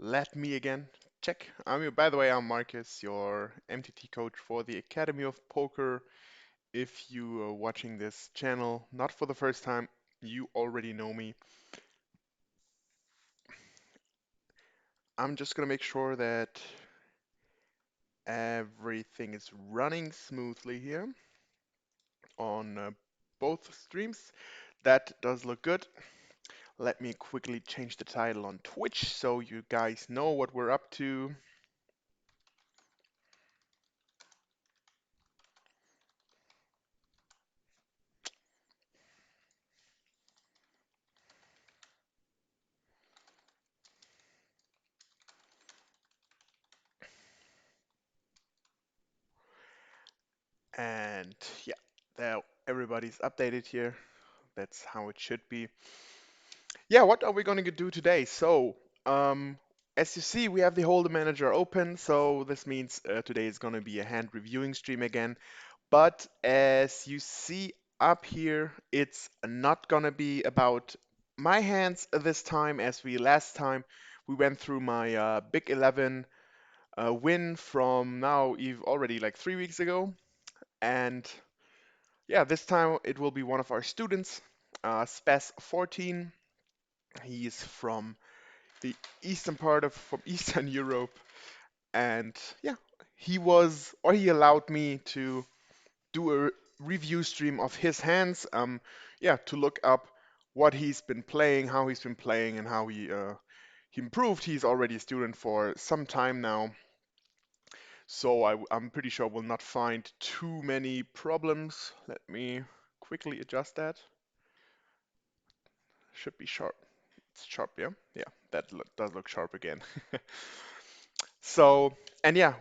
Let me again check. By the way, I'm Marcus, your MTT coach for the Academy of Poker. If you are watching this channel not for the first time, you already know me. I'm just gonna make sure that everything is running smoothly here on both streams. That does look good. Let me quickly change the title on Twitch so you guys know what we're up to. And yeah, there everybody's updated here. That's how it should be. Yeah, what are we going to do today? Um, as you see, we have the Holder Manager open, so this means today is going to be a hand reviewing stream again. But as you see up here, it's not going to be about my hands this time, as we last time we went through my Big 11 win from now already like 3 weeks ago. And yeah, this time it will be one of our students, Spes14. He's from the eastern part of from Eastern Europe, and yeah, he allowed me to do a review stream of his hands. Yeah, to look up what he's been playing, how he's been playing, and how he improved. He's already a student for some time now, so I'm pretty sure we'll not find too many problems. Let me quickly adjust that. Should be sharp. It's sharp, yeah? Yeah, does look sharp again. So, and yeah,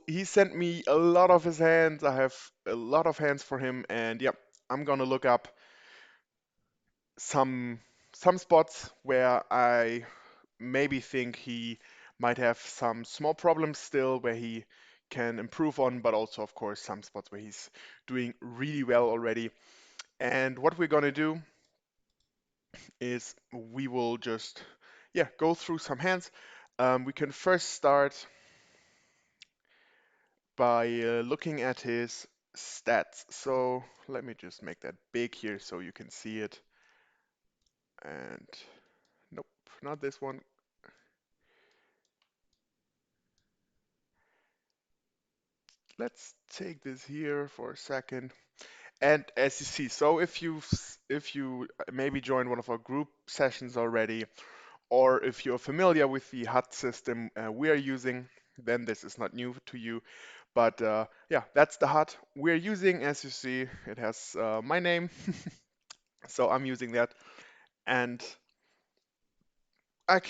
he sent me a lot of his hands. I have a lot of hands for him, and yeah, I'm gonna look up some some spots where I maybe think he might have some small problems still where he can improve on, but also, of course, some spots where he's doing really well already. And what we're gonna do is we will just, yeah, go through some hands. We can first start by looking at his stats. So let me just make that big here so you can see it. And nope, not this one. Let's take this here for a second. And as you see, so if you maybe joined one of our group sessions already, or if you're familiar with the HUD system we are using, then this is not new to you. But yeah, that's the HUD we're using. As you see, it has my name, so I'm using that. And I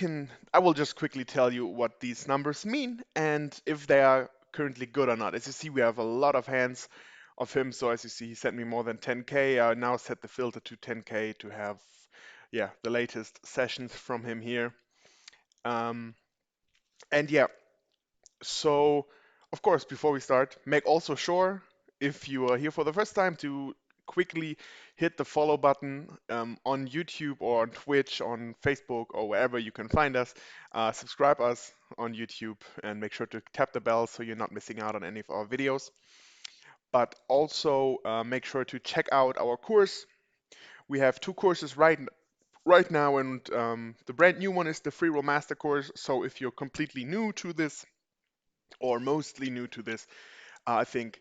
will just quickly tell you what these numbers mean and if they are currently good or not. As you see, we have a lot of hands of him. So as you see, he sent me more than 10K. I now set the filter to 10K to have, yeah, the latest sessions from him here. Um, and yeah, so of course, before we start, make also sure if you are here for the first time to quickly hit the follow button on YouTube or on Twitch, on Facebook, or wherever you can find us. Subscribe us on YouTube and make sure to tap the bell so you're not missing out on any of our videos. But also make sure to check out our course. We have two courses right now, and the brand new one is the Free Roll Master course. So if you're completely new to this or mostly new to this, I think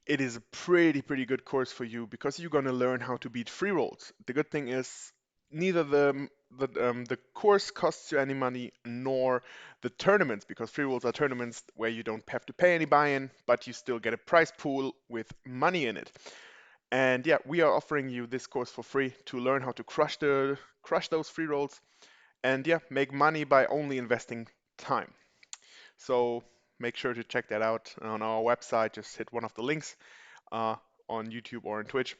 it is a pretty good course for you because you're going to learn how to beat free rolls. The good thing is neither the course costs you any money nor the tournaments, because free rolls are tournaments where you don't have to pay any buy-in, but you still get a prize pool with money in it. And yeah, we are offering you this course for free to learn how to crush those free rolls and yeah, make money by only investing time. So make sure to check that out on our website. Just hit one of the links uh, on YouTube or on Twitch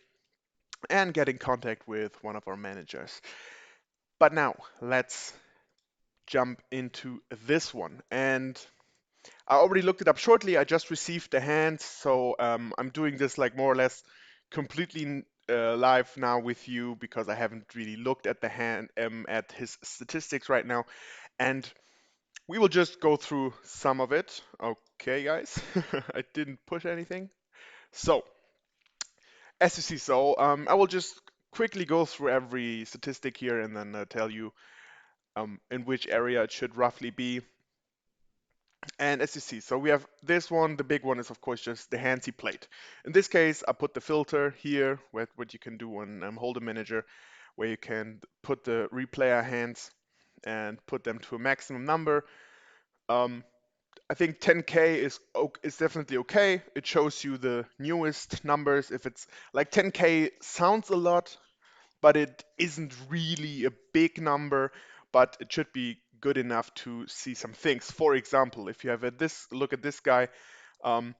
and get in contact with one of our managers. But now let's jump into this one. And I already looked it up shortly. I just received the hand, so I'm doing this like more or less completely live now with you because I haven't really looked at the hand at his statistics right now. And We will just go through some of it. Okay, guys, I didn't push anything. So, as you see, I will just quickly go through every statistic here and then tell you in which area it should roughly be. And as you see, so we have this one. The big one is, of course, just the hands he played. In this case, I put the filter here, with what you can do on Hold'em Manager, where you can put the replayer hands and put them to a maximum number. Um, I think 10K is definitely okay. It shows you the newest numbers. If it's like 10K sounds a lot, but it isn't really a big number, but it should be good enough to see some things. For example, if you have this look at this guy, um,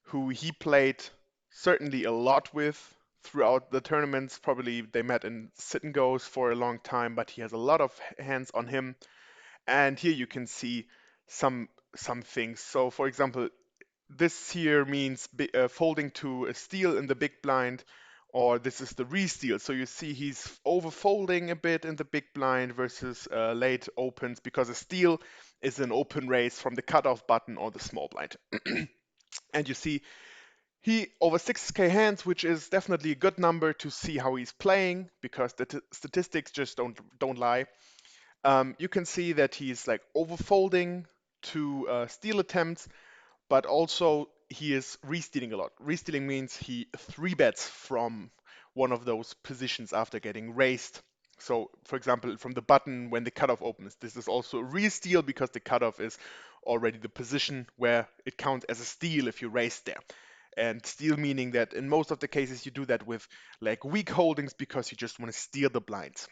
who he played certainly a lot with throughout the tournaments. Probably they met in sit and goes for a long time, but he has a lot of hands on him. And here you can see some some things. So for example, this here means folding to a steal in the big blind, or this is the re-steal. So you see he's over-folding a bit in the big blind versus late opens, because a steal is an open raise from the cutoff button or the small blind. And you see he over 6K hands, which is definitely a good number to see how he's playing, because the statistics just don't lie. You can see that he's like overfolding to steal attempts, but also he is re-stealing a lot. Re-stealing means he three bets from one of those positions after getting raised. So, for example, from the button when the cutoff opens, this is also a re-steal because the cutoff is already the position where it counts as a steal if you raise there. And steal meaning that in most of the cases you do that with like weak holdings because you just want to steal the blinds.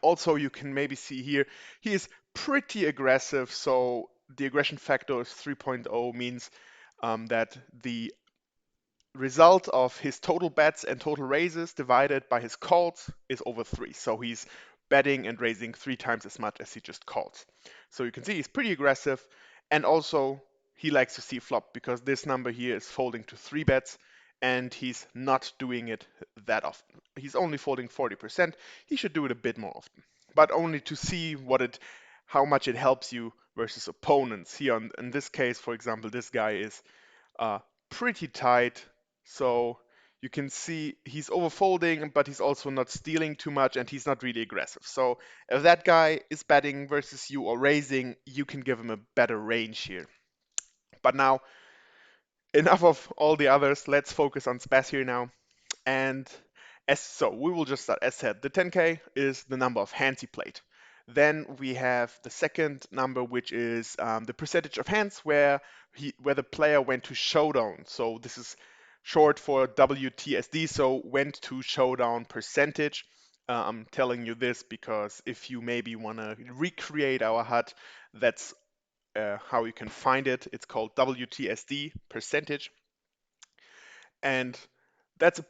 Also, you can maybe see here, he is pretty aggressive. So the aggression factor is 3.0, means that the result of his total bets and total raises divided by his calls is over 3. So he's betting and raising 3 times as much as he just calls. So you can see he's pretty aggressive. And also, he likes to see flop, because this number here is folding to 3 bets, and he's not doing it that often. He's only folding 40%. He should do it a bit more often, but only to see how much it helps you versus opponents. Here in this case, for example, this guy is uh, pretty tight. So you can see he's overfolding, but he's also not stealing too much, and he's not really aggressive. So if that guy is betting versus you or raising, you can give him a better range here. But now, enough of all the others. Let's focus on Spaz here now. And we will just start. As said, the 10K is the number of hands he played. Then we have the second number, which is the percentage of hands where the player went to showdown. So this is short for WTSD, so went to showdown percentage. I'm telling you this because if you maybe want to recreate our HUD, that's how you can find it. It's called WTSD percentage, and that's a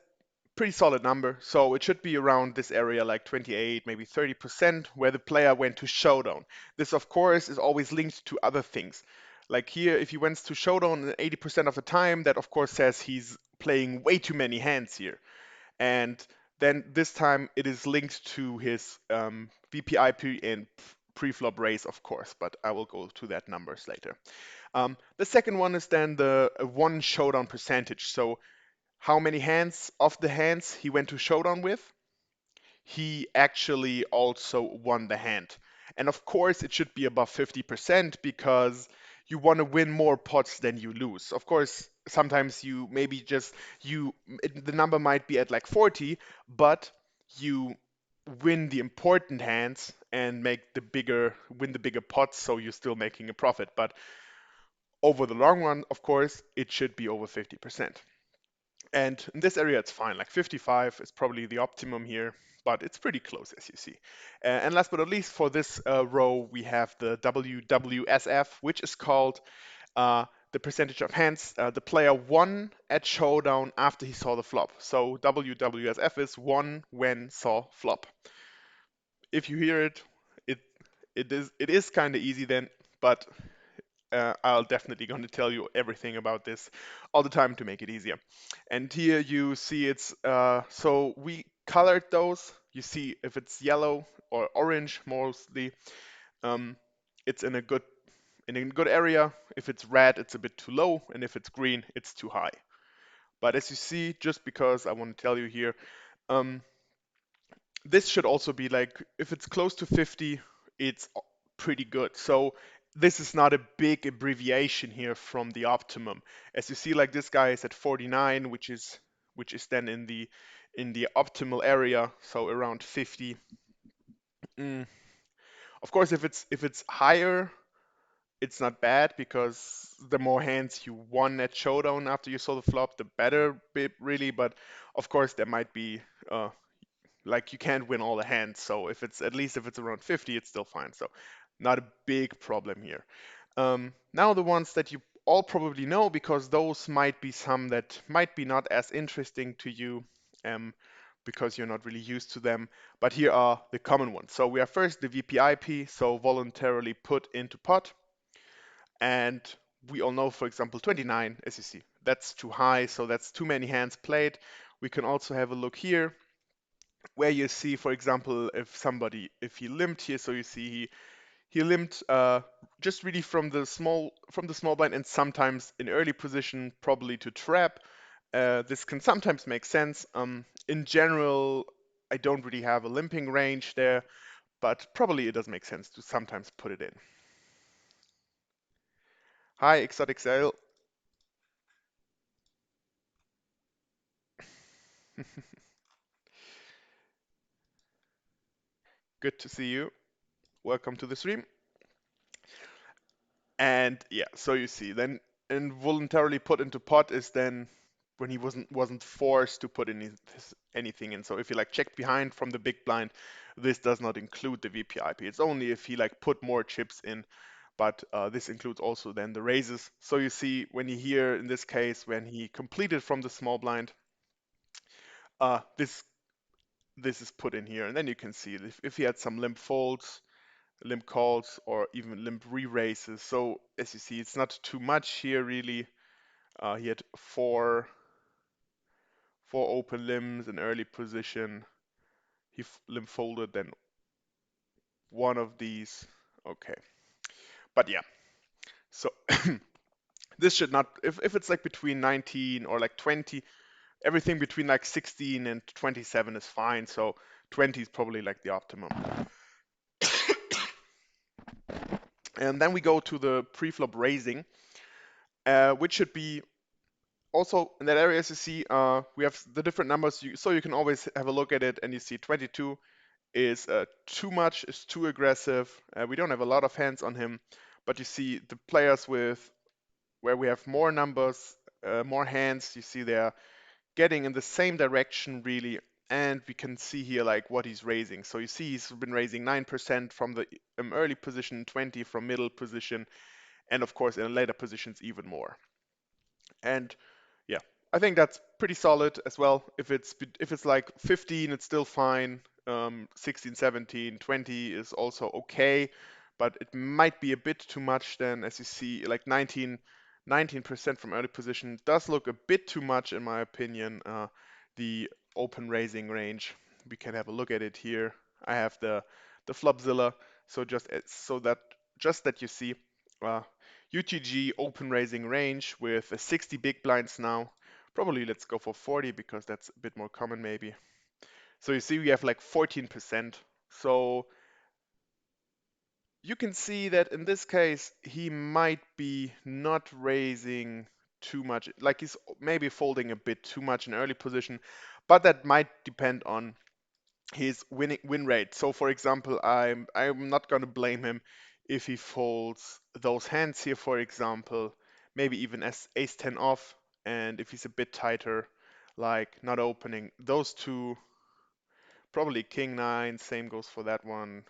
pretty solid number. So it should be around this area, like 28, maybe 30%, where the player went to showdown. This, of course, is always linked to other things. Like here, if he went to showdown 80% of the time, that of course says he's playing way too many hands here. And then this time it is linked to his VPIP and pre-flop raise, of course, but I will go to that numbers later. The second one is then the one showdown percentage. So how many hands of the hands he went to showdown with, he actually also won the hand. And of course, it should be above 50% because you want to win more pots than you lose. Of course, sometimes you maybe the number might be at like 40, but you win the important hands and win the bigger pots, so you're still making a profit. But over the long run, of course, it should be over 50%. And in this area, it's fine. Like 55 is probably the optimum here, but it's pretty close, as you see. And last but not least, for this row, we have the WWSF, which is called the percentage of hands the player won at showdown after he saw the flop. So WWSF is won when saw flop. If you hear it, it it is kind of easy then, but I'll definitely going to tell you everything about this all the time to make it easier. And here you see so we colored those. You see if it's yellow or orange mostly, um, it's in a good in a good area. If it's red, it's a bit too low, and if it's green, it's too high. But as you see, just because I want to tell you here, um, this should also be like, if it's close to 50, it's pretty good. So this is not a big abbreviation here from the optimum. As you see, like this guy is at 49, which is then in the optimal area, so around 50. Mm. Of course, if it's higher, it's not bad because the more hands you won at showdown after you saw the flop, the better, really. But of course, there might be like you can't win all the hands. So if it's at least if it's around 50, it's still fine. So not a big problem here. Now the ones that you all probably know, because those might be some that might be not as interesting to you, because you're not really used to them. But here are the common ones. So we are first the VPIP, so voluntarily put into pot. And we all know, for example, 29, as you see, that's too high, so that's too many hands played. We can also have a look here where you see, for example, if he limped here, so you see he limped just really from the small blind, and sometimes in early position, probably to trap. This can sometimes make sense. In general, I don't really have a limping range there, but probably it does make sense to sometimes put it in. Hi, XL. Good to see you. Welcome to the stream. And yeah, so you see, then involuntarily put into pot is then when he wasn't forced to put anything in. So if he like checked behind from the big blind, this does not include the VPIP. It's only if he like put more chips in, but this includes also then the raises. So you see when he here in this case when he completed from the small blind, this is put in here, and then you can see if he had some limp folds, limp calls, or even limp re-raises. So as you see, it's not too much here really. He had four open limbs in early position. He limp folded then one of these. Okay, but yeah. So this should not, if it's like between 19 or like 20, everything between like 16 and 27 is fine. So 20 is probably like the optimum. And then we go to the pre-flop raising, which should be also in that area. As you see, we have the different numbers, so you can always have a look at it, and you see 22 is too much, is too aggressive. We don't have a lot of hands on him, but you see the players with where we have more numbers, more hands, you see they're getting in the same direction really, and we can see here like what he's raising. So you see he's been raising 9% from the early position, 20 from middle position, and of course in later positions even more. And yeah, I think that's pretty solid as well. If it's like 15, it's still fine. 16, 17, 20 is also okay, but it might be a bit too much then, as you see, like 19% from early position does look a bit too much in my opinion. The open raising range, we can have a look at it here. I have the Flopzilla, so just that you see. Uh, UTG open raising range with 60 big blinds now. Probably let's go for 40 because that's a bit more common maybe. So you see we have like 14%. So you can see that in this case he might be not raising too much. Like he's maybe folding a bit too much in early position, but that might depend on his win rate. So for example, I'm not going to blame him if he folds those hands here, for example, maybe even as ace 10 off, and if he's a bit tighter, like not opening those two, probably king 9, same goes for that one,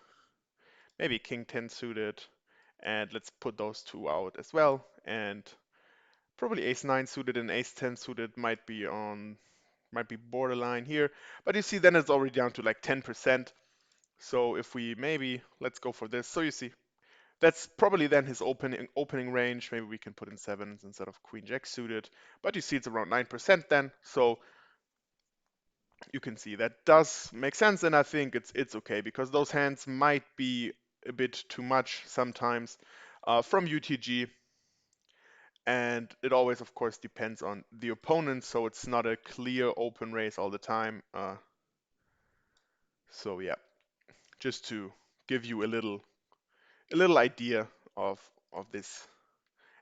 maybe king 10 suited, and let's put those two out as well, and probably ace 9 suited and ace 10 suited might be borderline here, but you see then it's already down to like 10%. So if we maybe, let's go for this. So you see, that's probably then his opening range. Maybe we can put in sevens instead of queen jack suited. But you see it's around 9% then. So you can see that does make sense, and I think it's okay because those hands might be a bit too much sometimes. from UTG. And it always, of course, depends on the opponent, so it's not a clear open race all the time. So yeah, just to give you a little idea of this.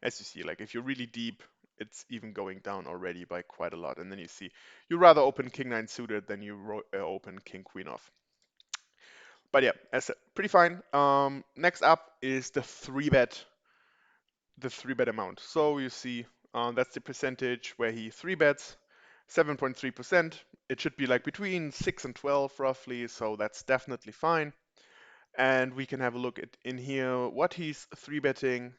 As you see, like if you're really deep, it's even going down already by quite a lot. And then you see you rather open king nine suited than you open king queen off. But yeah, as said, pretty fine. Next up is the three bet amount. So you see that's the percentage where he three bets, 7.3%. It should be like between 6 and 12 roughly, so that's definitely fine. And we can have a look at in here what he's three betting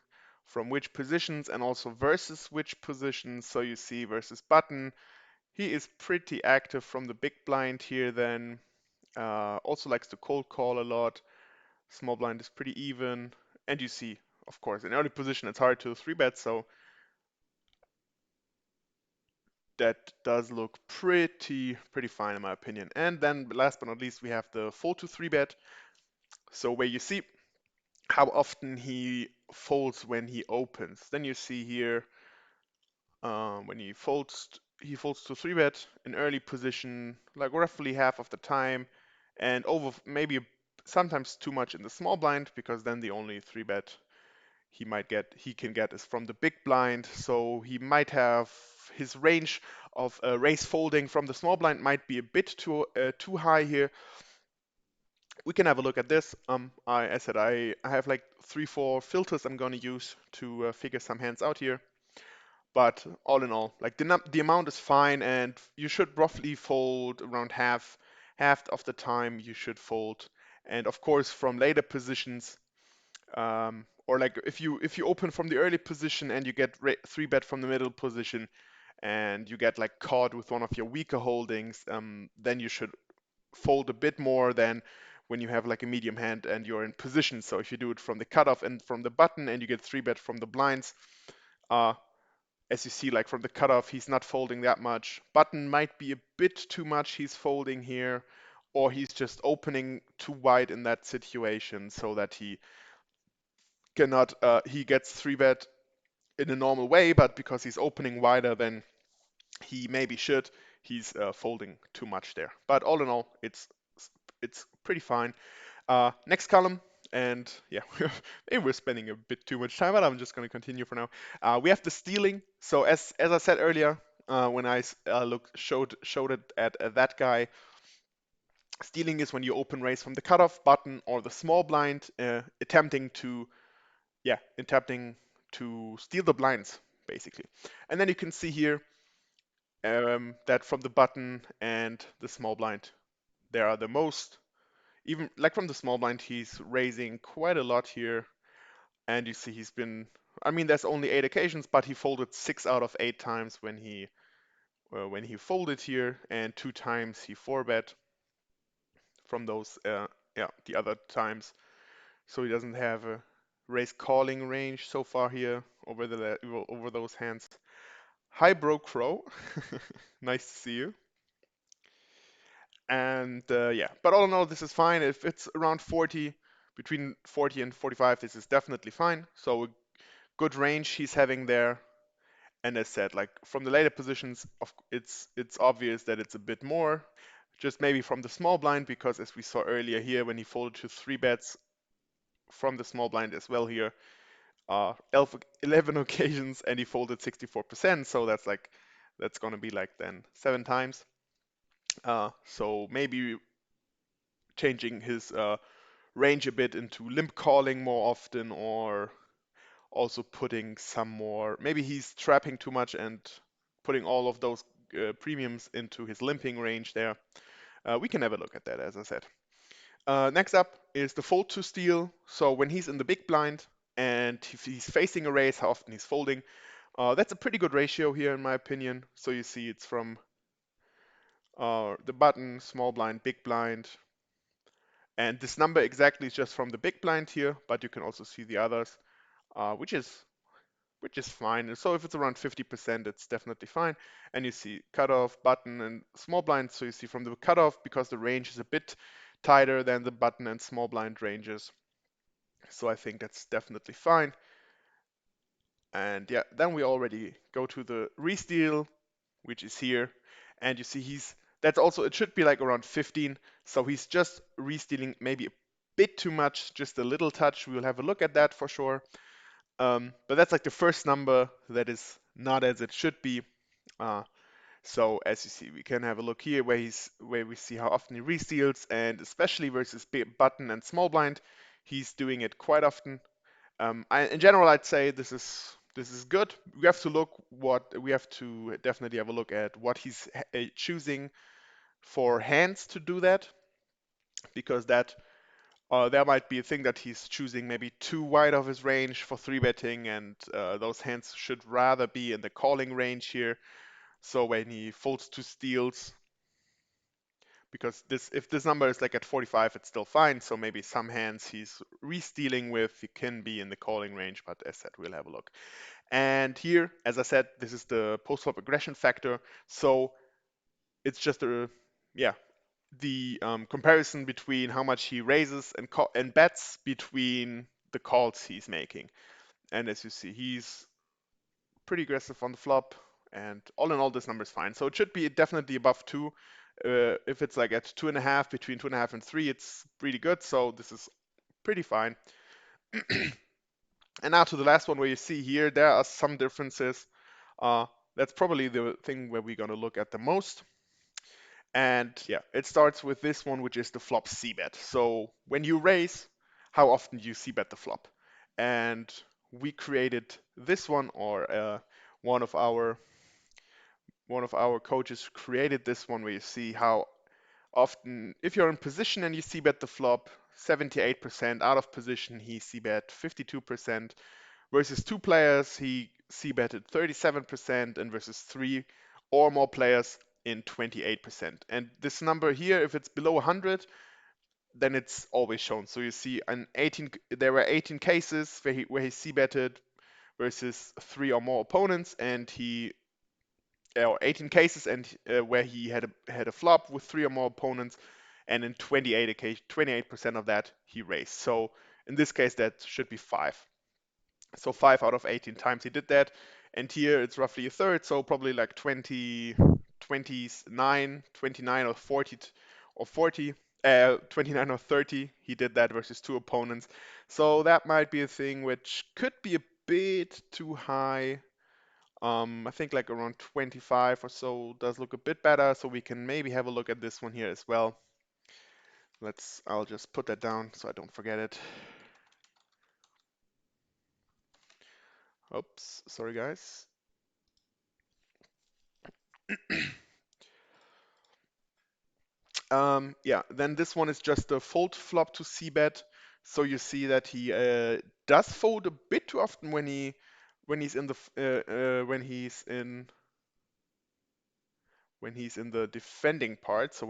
from which positions and also versus which positions. So you see versus button, he is pretty active from the big blind here then. Also likes to cold call a lot. Small blind is pretty even. And you see, of course, in early position it's hard to three bet, so that does look pretty fine in my opinion. And then last but not least, we have the fold to three bet. So where you see how often he folds when he opens. Then you see here when he folds to three bet in early position, like roughly half of the time, and over maybe sometimes too much in the small blind because then the only three bet he can get is from the big blind. So he might have his range of raise folding from the small blind might be a bit too high here. We can have a look at this. As I said, I have like 3-4 filters I'm going to use to figure some hands out here. But all in all, like the amount is fine, and you should roughly fold around half of the time you should fold. And of course, from later positions, or like if you open from the early position and you get three bet from the middle position, and you get like caught with one of your weaker holdings, then you should fold a bit more than when you have like a medium hand and you're in position. So if you do it from the cutoff and from the button and you get three bet from the blinds, uh, as you see, like from the cutoff, he's not folding that much. Button might be a bit too much he's folding here, or he's just opening too wide in that situation so that he gets three bet in a normal way, but because he's opening wider than he maybe should, he's folding too much there. But all in all, it's pretty fine. Next column, and yeah, maybe we're spending a bit too much time, but I'm just going to continue for now. We have the stealing. So as I said earlier, when I showed it at that guy, stealing is when you open raise from the cutoff button or the small blind, attempting to steal the blinds basically. And then you can see here that from the button and the small blind, there are the most. Even like from the small blind, he's raising quite a lot here. And you see I mean, there's only 8 occasions, but he folded 6 out of 8 times when he folded here, and 2 times he 4-bet from those, the other times. So he doesn't have a raise calling range so far here over those hands. Hi, Bro Crow. Nice to see you. And but all in all, this is fine. If it's around 40, between 40 and 45, this is definitely fine. So a good range he's having there. And as said, like from the later positions, it's obvious that it's a bit more. Just maybe from the small blind, because as we saw earlier here, when he folded to three bets from the small blind as well here, 11 occasions, and he folded 64%. So that's gonna be like then 7 times. So maybe changing his range a bit into limp calling more often, or also putting some more. Maybe he's trapping too much and putting all of those premiums into his limping range there. We can have a look at that, as I said. Next up is the fold to steal. So when he's in the big blind and if he's facing a raise, how often he's folding. That's a pretty good ratio here, in my opinion. So you see it's from the button, small blind, big blind. And this number exactly is just from the big blind here, but you can also see the others, which is fine. So if it's around 50%, it's definitely fine. And you see cutoff, button, and small blind. So you see from the cutoff, because the range is a bit tighter than the button and small blind ranges, So I think that's definitely fine. And yeah, then we already go to the resteal, which is here. And you see that's also, it should be like around 15. So he's just restealing maybe a bit too much, just a little touch. We will have a look at that for sure. But that's like the first number that is not as it should be. Uh, so as you see, we can have a look here where we see how often he resteals, and especially versus button and small blind, he's doing it quite often. In general, I'd say this is good. We have to definitely have a look at what he's choosing for hands to do that, because there might be a thing that he's choosing maybe too wide of his range for three betting, and those hands should rather be in the calling range here. So when he folds to steals, because if this number is like at 45, it's still fine. So maybe some hands he's re-stealing with, he can be in the calling range, but as said, we'll have a look. And here, as I said, this is the post-flop aggression factor. So it's just yeah, the comparison between how much he raises and bets between the calls he's making. And as you see, he's pretty aggressive on the flop, and all in all, this number is fine. So it should be definitely above two. If it's like at 2.5, between 2.5 and 3, it's pretty good. So this is pretty fine. And now to the last one, where you see here there are some differences. Uh, that's probably the thing where we're going to look at the most. And yeah, it starts with this one, which is the flop c-bet. So when you raise, how often do you c-bet the flop? And we created this one, or one of our one of our coaches created this one, where you see how often, if you're in position and you c-bet the flop, 78%; out of position, he c-bet 52%; versus two players, he c-betted 37%; and versus three or more players in 28%. And this number here, if it's below 100, then it's always shown. So you see there were 18 cases where he c-betted versus three or more opponents, and or 18 cases and where he had a flop with three or more opponents, and in 28% of that he raised. So in this case, that should be five. So 5 out of 18 times he did that. And here it's roughly a third, so probably like 29 or 40, 29 or 30. He did that versus two opponents. So that might be a thing which could be a bit too high. I think like around 25 or so does look a bit better, so we can maybe have a look at this one here as well. I'll just put that down so I don't forget it. Oops, sorry guys. Yeah, then this one is just a fold flop to c-bet. So you see that he does fold a bit too often when he's in the when he's in the defending part. So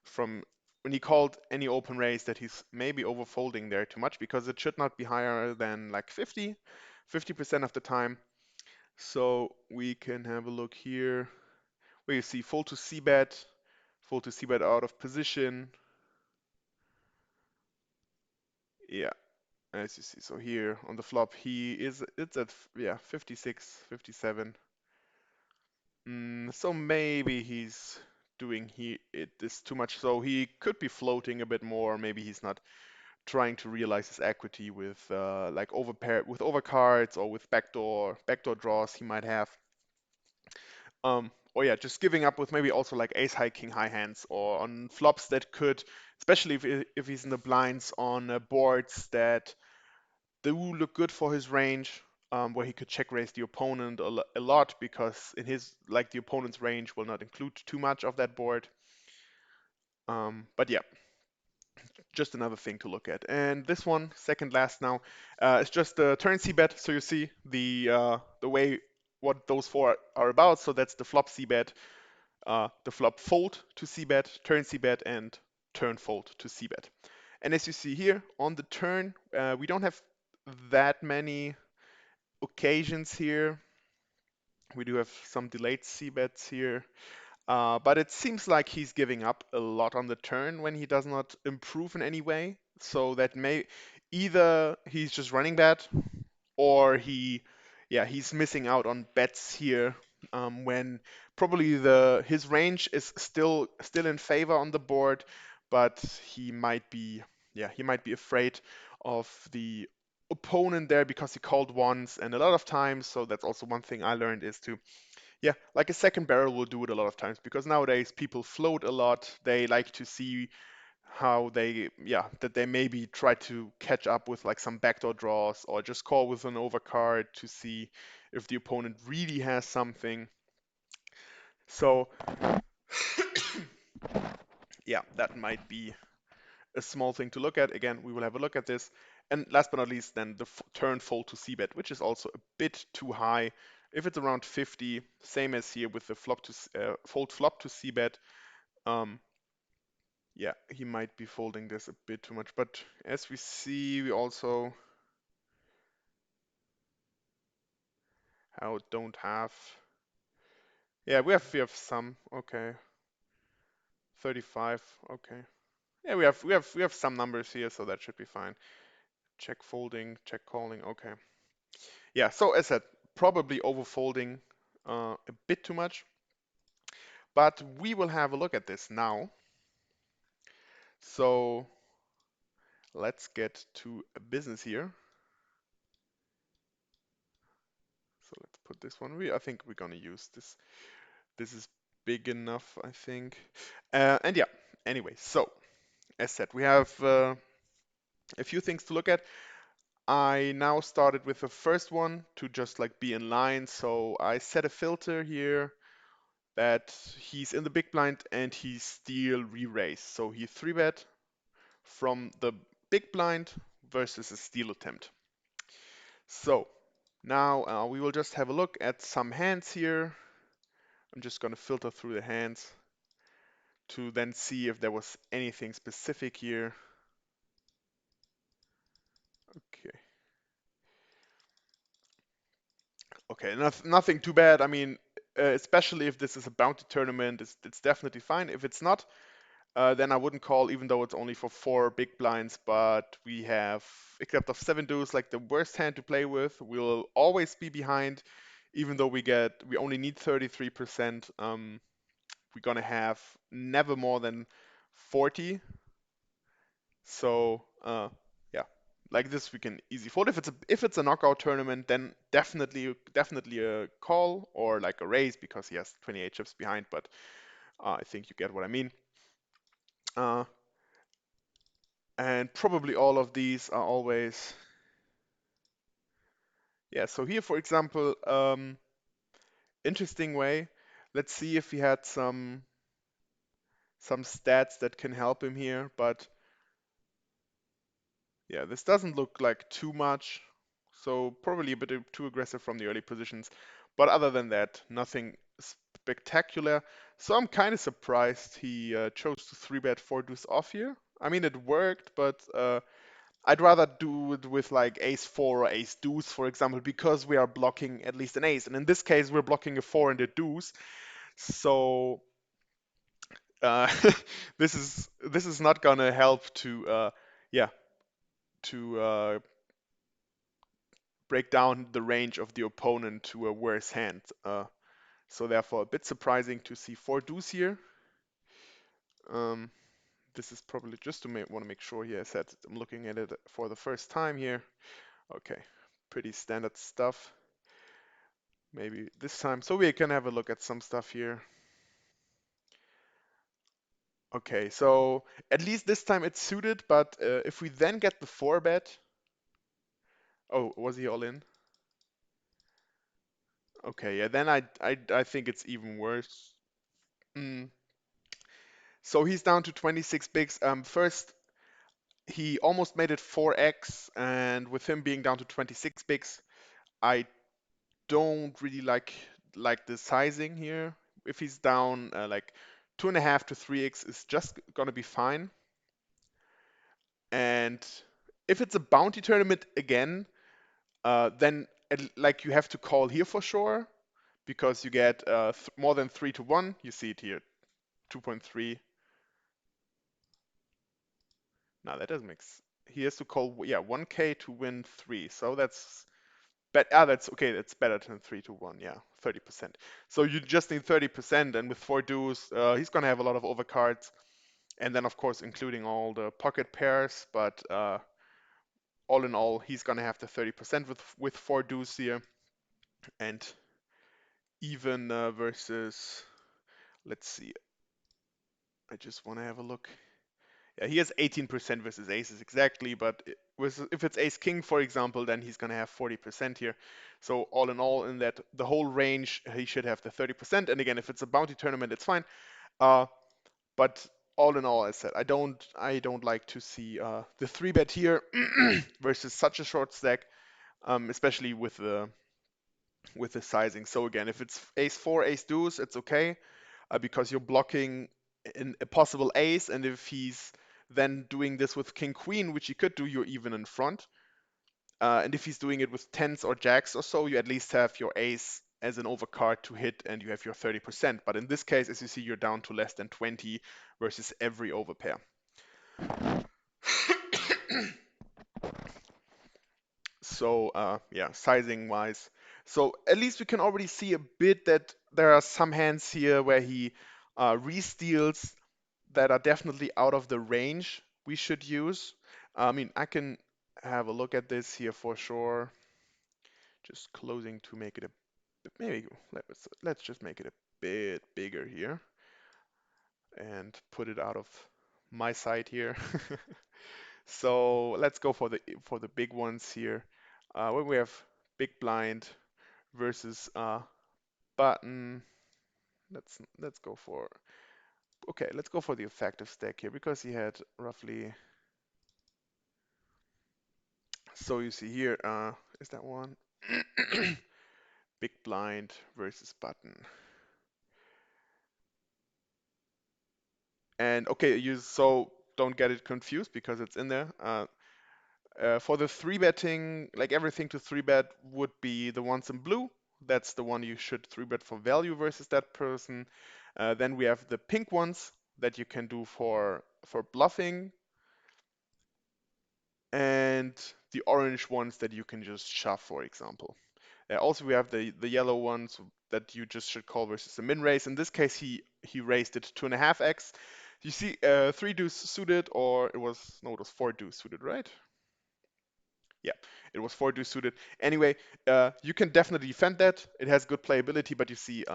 from when he called any open raise, that he's maybe overfolding there too much, because it should not be higher than like 50% of the time. So we can have a look here where you see fold to c-bet out of position. Yeah, as you see. So here on the flop, it's at, yeah, 56, 57. So maybe he's doing this too much. So he could be floating a bit more. Maybe he's not trying to realize his equity with like overcards, or with backdoor draws he might have. Or yeah, just giving up with maybe also like ace high, king high hands, or on flops that could, especially if he's in the blinds on boards that do look good for his range, where he could check raise the opponent a lot, because in his, like, the opponent's range will not include too much of that board. But yeah, just another thing to look at. And this one, second last now, is just the turn C bet. So you see the way what those four are about. So that's the flop C bet, the flop fold to C bet, turn C bet, and turn fold to C bet. And as you see here on the turn, we don't have that many occasions here. We do have some delayed C bets here. But it seems like he's giving up a lot on the turn when he does not improve in any way. So that Either he's just running bad, or he's missing out on bets here, when probably the his range is still in favor on the board, but he might be afraid of the opponent there because he called once and a lot of times. So that's also one thing I learned is to, like a second barrel will do it a lot of times, because nowadays people float a lot. They like to see how that they maybe try to catch up with like some backdoor draws, or just call with an overcard to see if the opponent really has something. So yeah, that might be a small thing to look at. Again, we will have a look at this. And last but not least, then the turn fold to c-bet, which is also a bit too high. If it's around 50, same as here with the fold flop to c-bet, um, yeah, he might be folding this a bit too much. But as we see, we also don't have. Yeah, we have some. Okay, 35. Okay. Yeah, we have some numbers here, so that should be fine. Check folding, check calling. Okay. Yeah. So as said, probably overfolding a bit too much, but we will have a look at this now. So let's get to business here. So let's put this one. I think we're gonna use this. This is big enough, I think. And yeah. Anyway, so as said, we have a few things to look at. I now started with the first one to just like be in line. So I set a filter here that he's in the big blind and he still re-raise. So he 3-bet from the big blind versus a steal attempt. So now we will just have a look at some hands here. I'm just going to filter through the hands to then see if there was anything specific here. Okay. Okay, nothing too bad. I mean, especially if this is a bounty tournament, it's definitely fine. If it's not, then I wouldn't call, even though it's only for 4 big blinds. But we have, except of 7 deuce, like the worst hand to play with. We'll always be behind, even though we only need 33%. We're gonna have never more than 40. So yeah, like this we can easy fold. If it's a knockout tournament, then definitely a call or like a raise because he has 28 chips behind. But I think you get what I mean. Uh, and probably all of these are always, yeah. So here, for example, interesting way. Let's see if he had some stats that can help him here. But yeah, this doesn't look like too much, so probably a bit too aggressive from the early positions. But other than that, nothing spectacular. So I'm kind of surprised he chose to 3-bet 4 deuce off here. I mean, it worked, but I'd rather do it with like ace 4 or ace deuce, for example, because we are blocking at least an ace. And in this case, we're blocking a 4 and a deuce. So uh, this is not gonna help to yeah to break down the range of the opponent to a worse hand. So therefore, a bit surprising to see 4 deuce here. Um, this is probably just to want to make sure here. I said I'm looking at it for the first time here. Okay, pretty standard stuff. Maybe this time, so we can have a look at some stuff here. Okay, so at least this time it's suited, but if we then get the 4-bet, oh, was he all in? Okay, yeah, then I think it's even worse. Mm. So he's down to 26 bigs. First, he almost made it 4x, and with him being down to 26 bigs, I don't really like the sizing here. If he's down like 2.5 to 3x is just gonna be fine. And if it's a bounty tournament again, then like you have to call here for sure because you get more than 3 to 1. You see it here, 2.3. No, that doesn't make he has to call, yeah, 1K to win 3. So that's okay, that's better than 3 to 1, yeah, 30%. So you just need 30%, and with 4 deuce, he's gonna have a lot of overcards, and then of course including all the pocket pairs, but all in all, he's gonna have the 30% with 4 deuce here, and even versus, let's see, I just want to have a look. Yeah, he has 18% versus aces exactly, but if it's ace king, for example, then he's gonna have 40% here. So all in all, in that the whole range, he should have the 30%. And again, if it's a bounty tournament, it's fine. Uh, but all in all, as I said, I don't like to see the 3-bet here versus such a short stack, especially with the sizing. So again, if it's ace 4, ace deuce, it's okay because you're blocking a possible ace, and if he's then doing this with king queen, which he could do, you're even in front. And if he's doing it with tens or jacks or so, you at least have your ace as an overcard to hit, and you have your 30%. But in this case, as you see, you're down to less than 20 versus every overpair. So yeah, sizing wise. So at least we can already see a bit that there are some hands here where he re-steals that are definitely out of the range we should use. I mean, I can have a look at this here for sure. Just closing to make it a maybe let's just make it a bit bigger here and put it out of my side here. So let's go for the big ones here. When we have big blind versus button, let's go for okay, let's go for the effective stack here because he had roughly. So you see here, is that one? Big blind versus button. And okay, so don't get it confused because it's in there. For the 3-betting, like everything to 3-bet would be the ones in blue. That's the one you should 3-bet for value versus that person. Then we have the pink ones that you can do for bluffing, and the orange ones that you can just shove, for example. Also, we have the yellow ones that you just should call versus the min raise. In this case, he raised it 2.5x. You see, 3 deuce suited, or it was no, it was 4 deuce suited, right? Yeah, it was 4 deuce suited. Anyway, you can definitely defend that. It has good playability, but you see,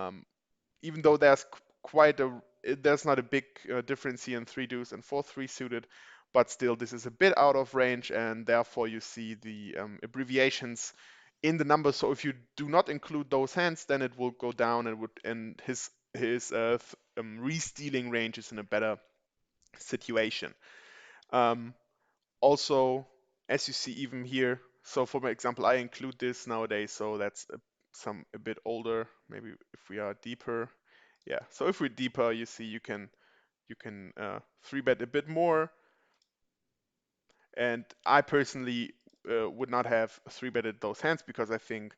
even though there's not a big difference here in 3 deuce and 4-3 suited, but still this is a bit out of range, and therefore you see the abbreviations in the numbers. So if you do not include those hands, then it will go down, and his re-stealing range is in a better situation. Um, Also, as you see even here, so for my example, I include this nowadays, so that's a bit older. Maybe if we are deeper, yeah. So if we're deeper, you see you can 3-bet a bit more, and I personally would not have 3-betted those hands because I think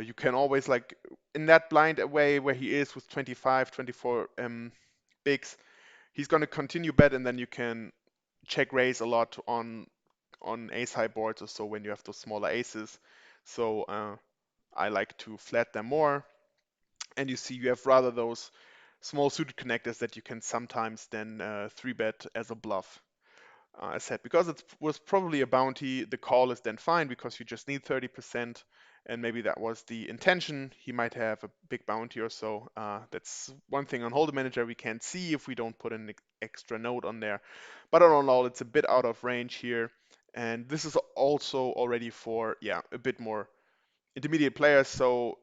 you can always like in that blind way where he is with 25, 24 bigs, he's going to continue bet, and then you can check raise a lot on ace high boards or so when you have those smaller aces. So I like to flat them more, and you see you have rather those small suited connectors that you can sometimes then 3-bet as a bluff. I said because it was probably a bounty, the call is then fine because you just need 30%, and maybe that was the intention. He might have a big bounty or so. That's one thing on Hold'em Manager we can't see if we don't put an extra note on there. But all in all, it's a bit out of range here, and this is also already for a bit more intermediate players. So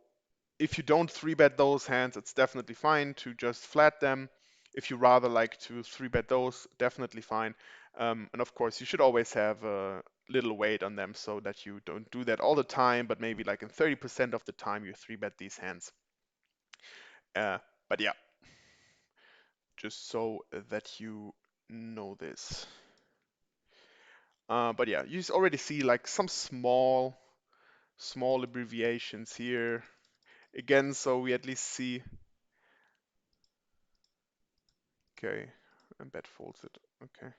if you don't 3-bet those hands, it's definitely fine to just flat them. If you rather like to 3-bet those, definitely fine. And of course, you should always have a little weight on them so that you don't do that all the time, but maybe like in 30% of the time you 3-bet these hands. Uh, but yeah, just so that you know this. But yeah, you already see like some small abbreviations here. Again, so we at least see. Okay, and bet folds it. Okay.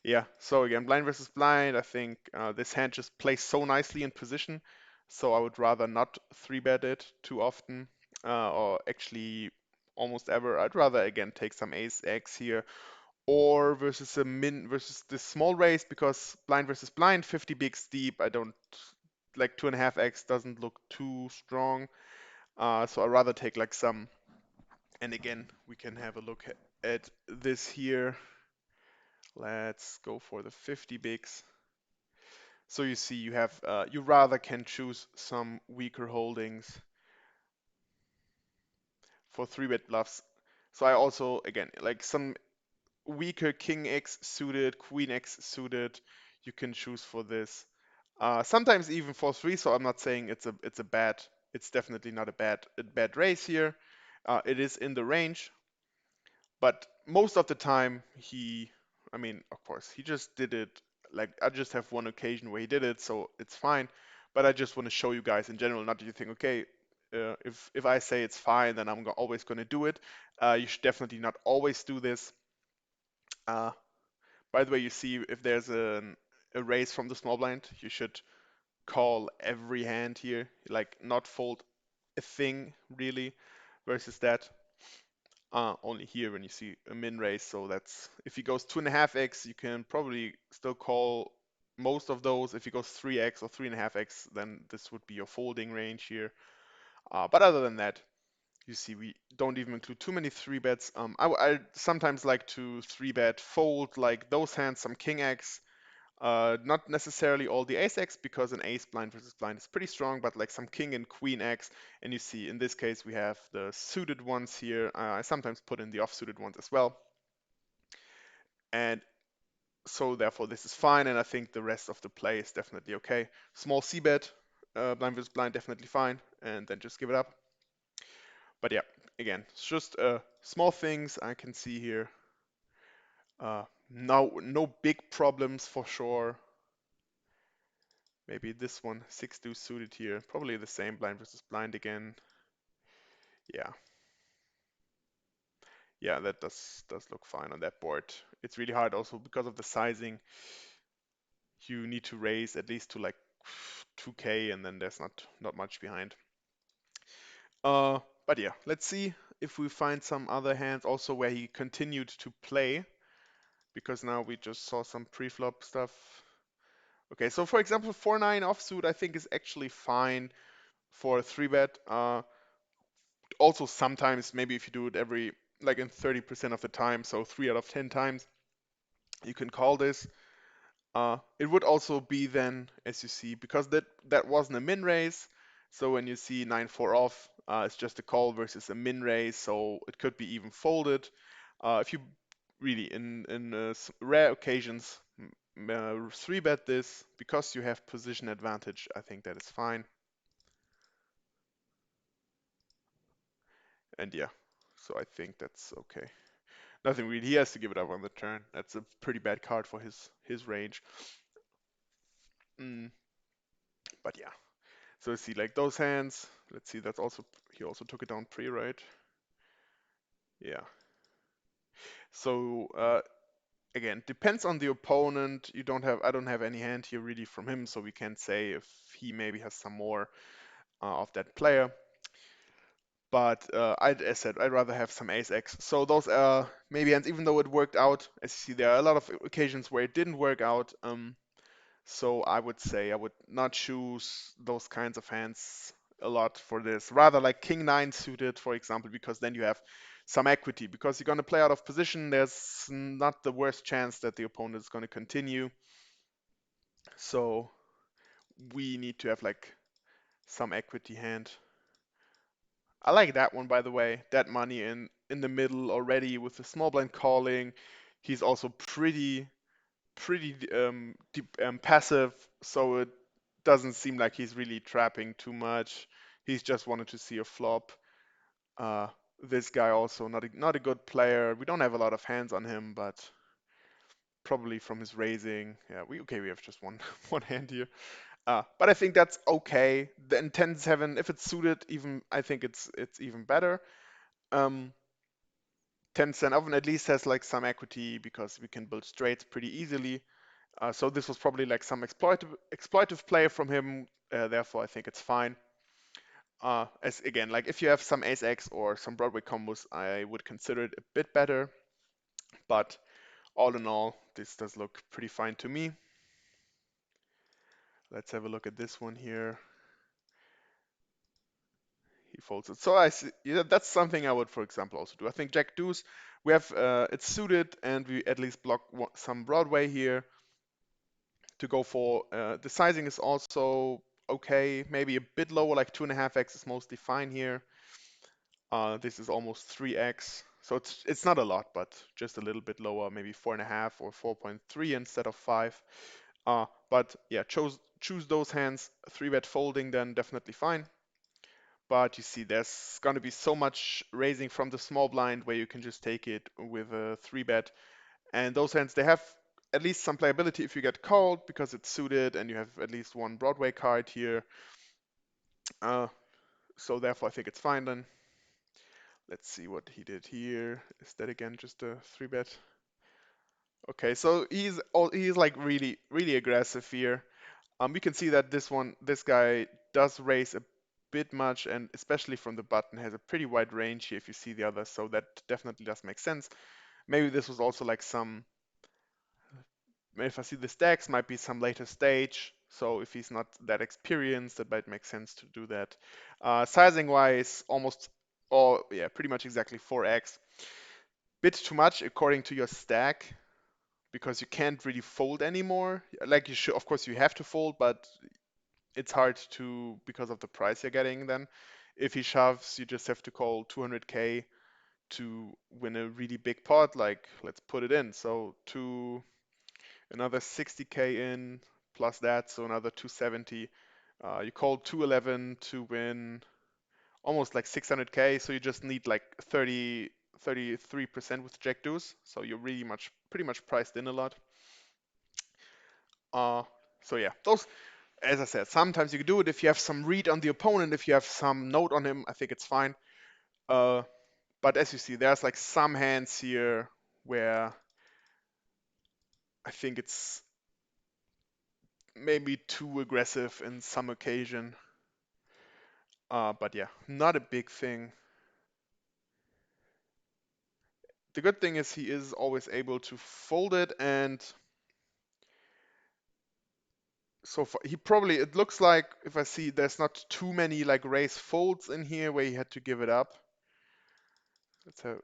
Yeah, so again, blind versus blind, I think this hand just plays so nicely in position, so I would rather not 3-bet it too often, or actually almost ever. I'd rather again take some ace X here, or versus a min versus this small raise, because blind versus blind, 50 bigs deep, I don't like 2.5x doesn't look too strong, so I'd rather take like some. And again, we can have a look at this here. Let's go for the 50 bigs. So you see, you have you rather can choose some weaker holdings for 3-bet bluffs. So I also again like some weaker King X suited, Queen X suited. You can choose for this. Sometimes even for three. So I'm not saying it's a bad. It's definitely not a bad race here. It is in the range, but most of the time I mean, of course, he just did it. Like I just have one occasion where he did it, so it's fine. But I just want to show you guys in general, not that you think, okay, if I say it's fine, then I'm always going to do it. You should definitely not always do this. Uh, by the way, you see if there's a raise from the small blind, you should call every hand here, like not fold a thing really, versus that. Only here when you see a min raise, so that's if he goes 2.5x, you can probably still call most of those. If he goes 3x or 3.5x, then this would be your folding range here. But other than that, you see we don't even include too many 3-bets. I sometimes like to 3-bet fold like those hands, some king x, not necessarily all the ace x, because an ace blind versus blind is pretty strong, but like some king and queen x. And you see in this case we have the suited ones here. I sometimes put in the off-suited ones as well. And so therefore this is fine, and I think the rest of the play is definitely okay. Small c-bet, blind versus blind, definitely fine, and then just give it up. But yeah, again, it's just small things I can see here. No big problems for sure. Maybe this one, 6 deuce suited here. Probably the same, blind versus blind again. Yeah. Yeah, that does look fine on that board. It's really hard also because of the sizing. You need to raise at least to like 2k, and then there's not much behind. But yeah, let's see if we find some other hands also where he continued to play, because now we just saw some pre-flop stuff. Okay, so for example, 4-9 offsuit I think is actually fine for a 3-bet. Also sometimes maybe if you do it every like in 30% of the time, so 3 out of 10 times, you can call this. It would also be then, as you see, because that wasn't a min raise. So when you see 9-4 off, it's just a call versus a min raise, so it could be even folded. If you really in rare occasions 3-bet this because you have position advantage, I think that is fine. And yeah, so I think that's okay. Nothing really. He has to give it up on the turn. That's a pretty bad card for his range. Mm, but yeah. So see, like those hands. Let's see. That's also he also took it down pre, right? Yeah. So again, depends on the opponent. I don't have any hand here really from him, so we can't say if he maybe has some more of that player. But as I said, I'd rather have some ace X. So those are maybe hands, even though it worked out. As you see, there are a lot of occasions where it didn't work out. So I would say I would not choose those kinds of hands a lot for this. Rather like King 9 suited, for example, because then you have some equity. Because you're going to play out of position, there's not the worst chance that the opponent is going to continue. So we need to have like some equity hand. I like that one, by the way. That money in the middle already with the small blind calling. He's also pretty deep, passive, so it doesn't seem like he's really trapping too much. He's just wanted to see a flop. Uh, this guy also not a good player. We don't have a lot of hands on him, but probably from his raising. Yeah, we have just one one hand here. But I think that's okay. Then 10-7, if it's suited, even I think it's even better. Um, 10-cent oven at least has like some equity because we can build straights pretty easily. So this was probably like some exploitive play from him. Therefore, I think it's fine. As again, like if you have some ace X or some Broadway combos, I would consider it a bit better. But all in all, this does look pretty fine to me. Let's have a look at this one here. He folds it. So I see, yeah, that's something I would, for example, also do. I think Jack Deuce, we have it's suited, and we at least block some Broadway here to go for. The sizing is also okay, maybe a bit lower, like 2.5x is mostly fine here. This is almost 3x, so it's not a lot, but just a little bit lower, maybe 4.5 or 4.3 instead of 5. But yeah, choose those hands. 3-bet folding, then definitely fine. But you see, there's going to be so much raising from the small blind where you can just take it with a 3-bet. And those hands, they have at least some playability if you get called because it's suited and you have at least one Broadway card here. Uh, so therefore, I think it's fine then. Let's see what he did here. Is that again just a 3-bet? Okay, so he's like really aggressive here. We can see that this guy does raise a bit much, and especially from the button has a pretty wide range here if you see the others, so that definitely does make sense. Maybe this was also like if I see the stacks, might be some later stage. So if he's not that experienced, that might make sense to do that. Sizing wise, almost, or yeah, pretty much exactly 4x. Bit too much according to your stack because you can't really fold anymore. Like you should, of course, you have to fold, but it's hard to because of the price you're getting then. If he shoves, you just have to call 200k to win a really big pot. Like let's put it in. So another 60k in plus that, so another 270. You call 211 to win almost like 600k. So you just need like 33% with Jack Deuce. So you're pretty much priced in a lot. Uh, so yeah, those, as I said, sometimes you can do it if you have some read on the opponent, if you have some note on him, I think it's fine. Uh, but as you see, there's like some hands here where I think it's maybe too aggressive in some occasion. But yeah, not a big thing. The good thing is he is always able to fold it, and so far he probably, it looks like if I see there's not too many like raise folds in here where he had to give it up. Let's have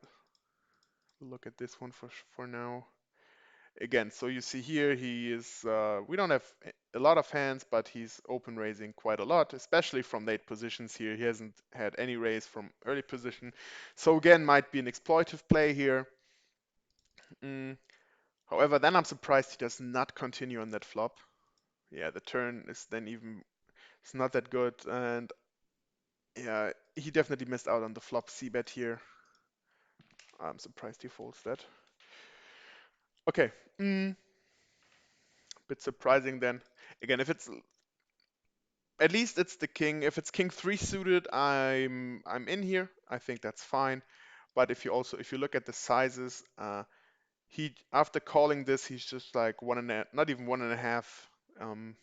a look at this one for now. Again, so you see here he is, we don't have a lot of hands, but he's open raising quite a lot, especially from late positions here. He hasn't had any raise from early position. So again, might be an exploitive play here. Mm. However, then I'm surprised he does not continue on that flop. Yeah, the turn is then even, it's not that good. And yeah, he definitely missed out on the flop c-bet here. I'm surprised he folds that. Okay, bit surprising then. Again, if it's at least it's the king. If it's king 3 suited, I'm in here. I think that's fine. But if you look at the sizes, he after calling this, he's just like one and a, not even 1.5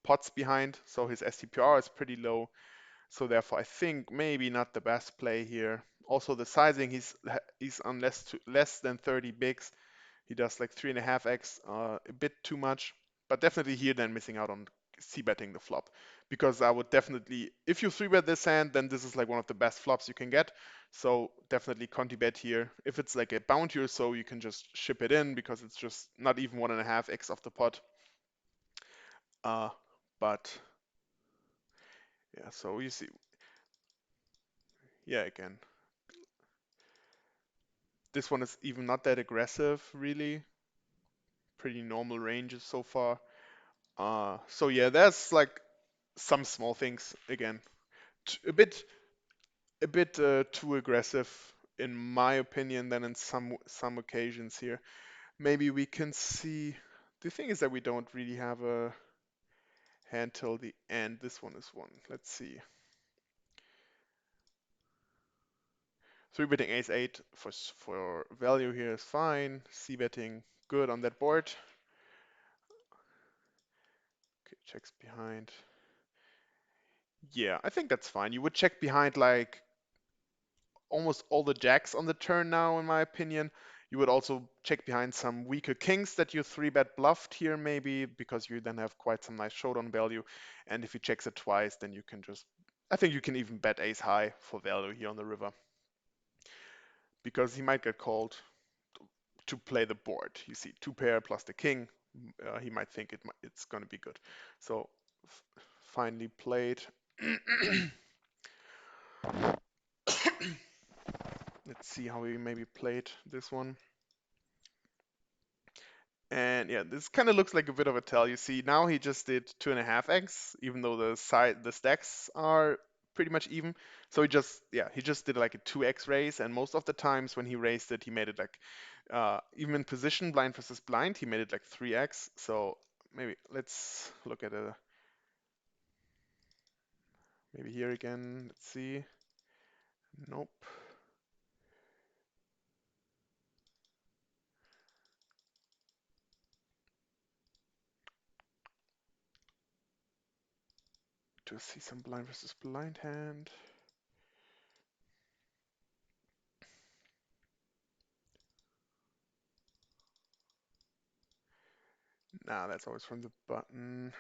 pots behind. So his STPR is pretty low. So therefore, I think maybe not the best play here. Also, the sizing, he's on less than 30 bigs. He does like 3.5x, a bit too much, but definitely here then missing out on c-betting the flop. Because I would definitely, if you 3-bet this hand, then this is like one of the best flops you can get. So definitely Conti bet here. If it's like a bounty or so, you can just ship it in because it's just not even 1.5x of the pot. Uh, but yeah, so you see, yeah, again, this one is even not that aggressive, really. Pretty normal ranges so far. So yeah, there's like some small things again. A bit too aggressive in my opinion than in some occasions here. Maybe we can see. The thing is that we don't really have a hand till the end. This one is one. Let's see. Three betting ace eight for value here is fine. C betting good on that board. Okay, checks behind. Yeah, I think that's fine. You would check behind like almost all the jacks on the turn now, in my opinion. You would also check behind some weaker kings that you three bet bluffed here maybe because you then have quite some nice showdown value. And if he checks it twice, then you can just, I think you can even bet ace high for value here on the river because he might get called to play the board. You see, two pair plus the king. He might think it's going to be good. So finally played. Let's see how he maybe played this one. And yeah, this kind of looks like a bit of a tell. You see, now he just did 2.5x, even though the stacks are pretty much even. So he just did like a 2x raise, and most of the times when he raised it, he made it like even in position, blind versus blind, he made it like 3x. So maybe let's look at a maybe here again. Let's see. Nope. To see some blind versus blind hand. Nah, that's always from the button.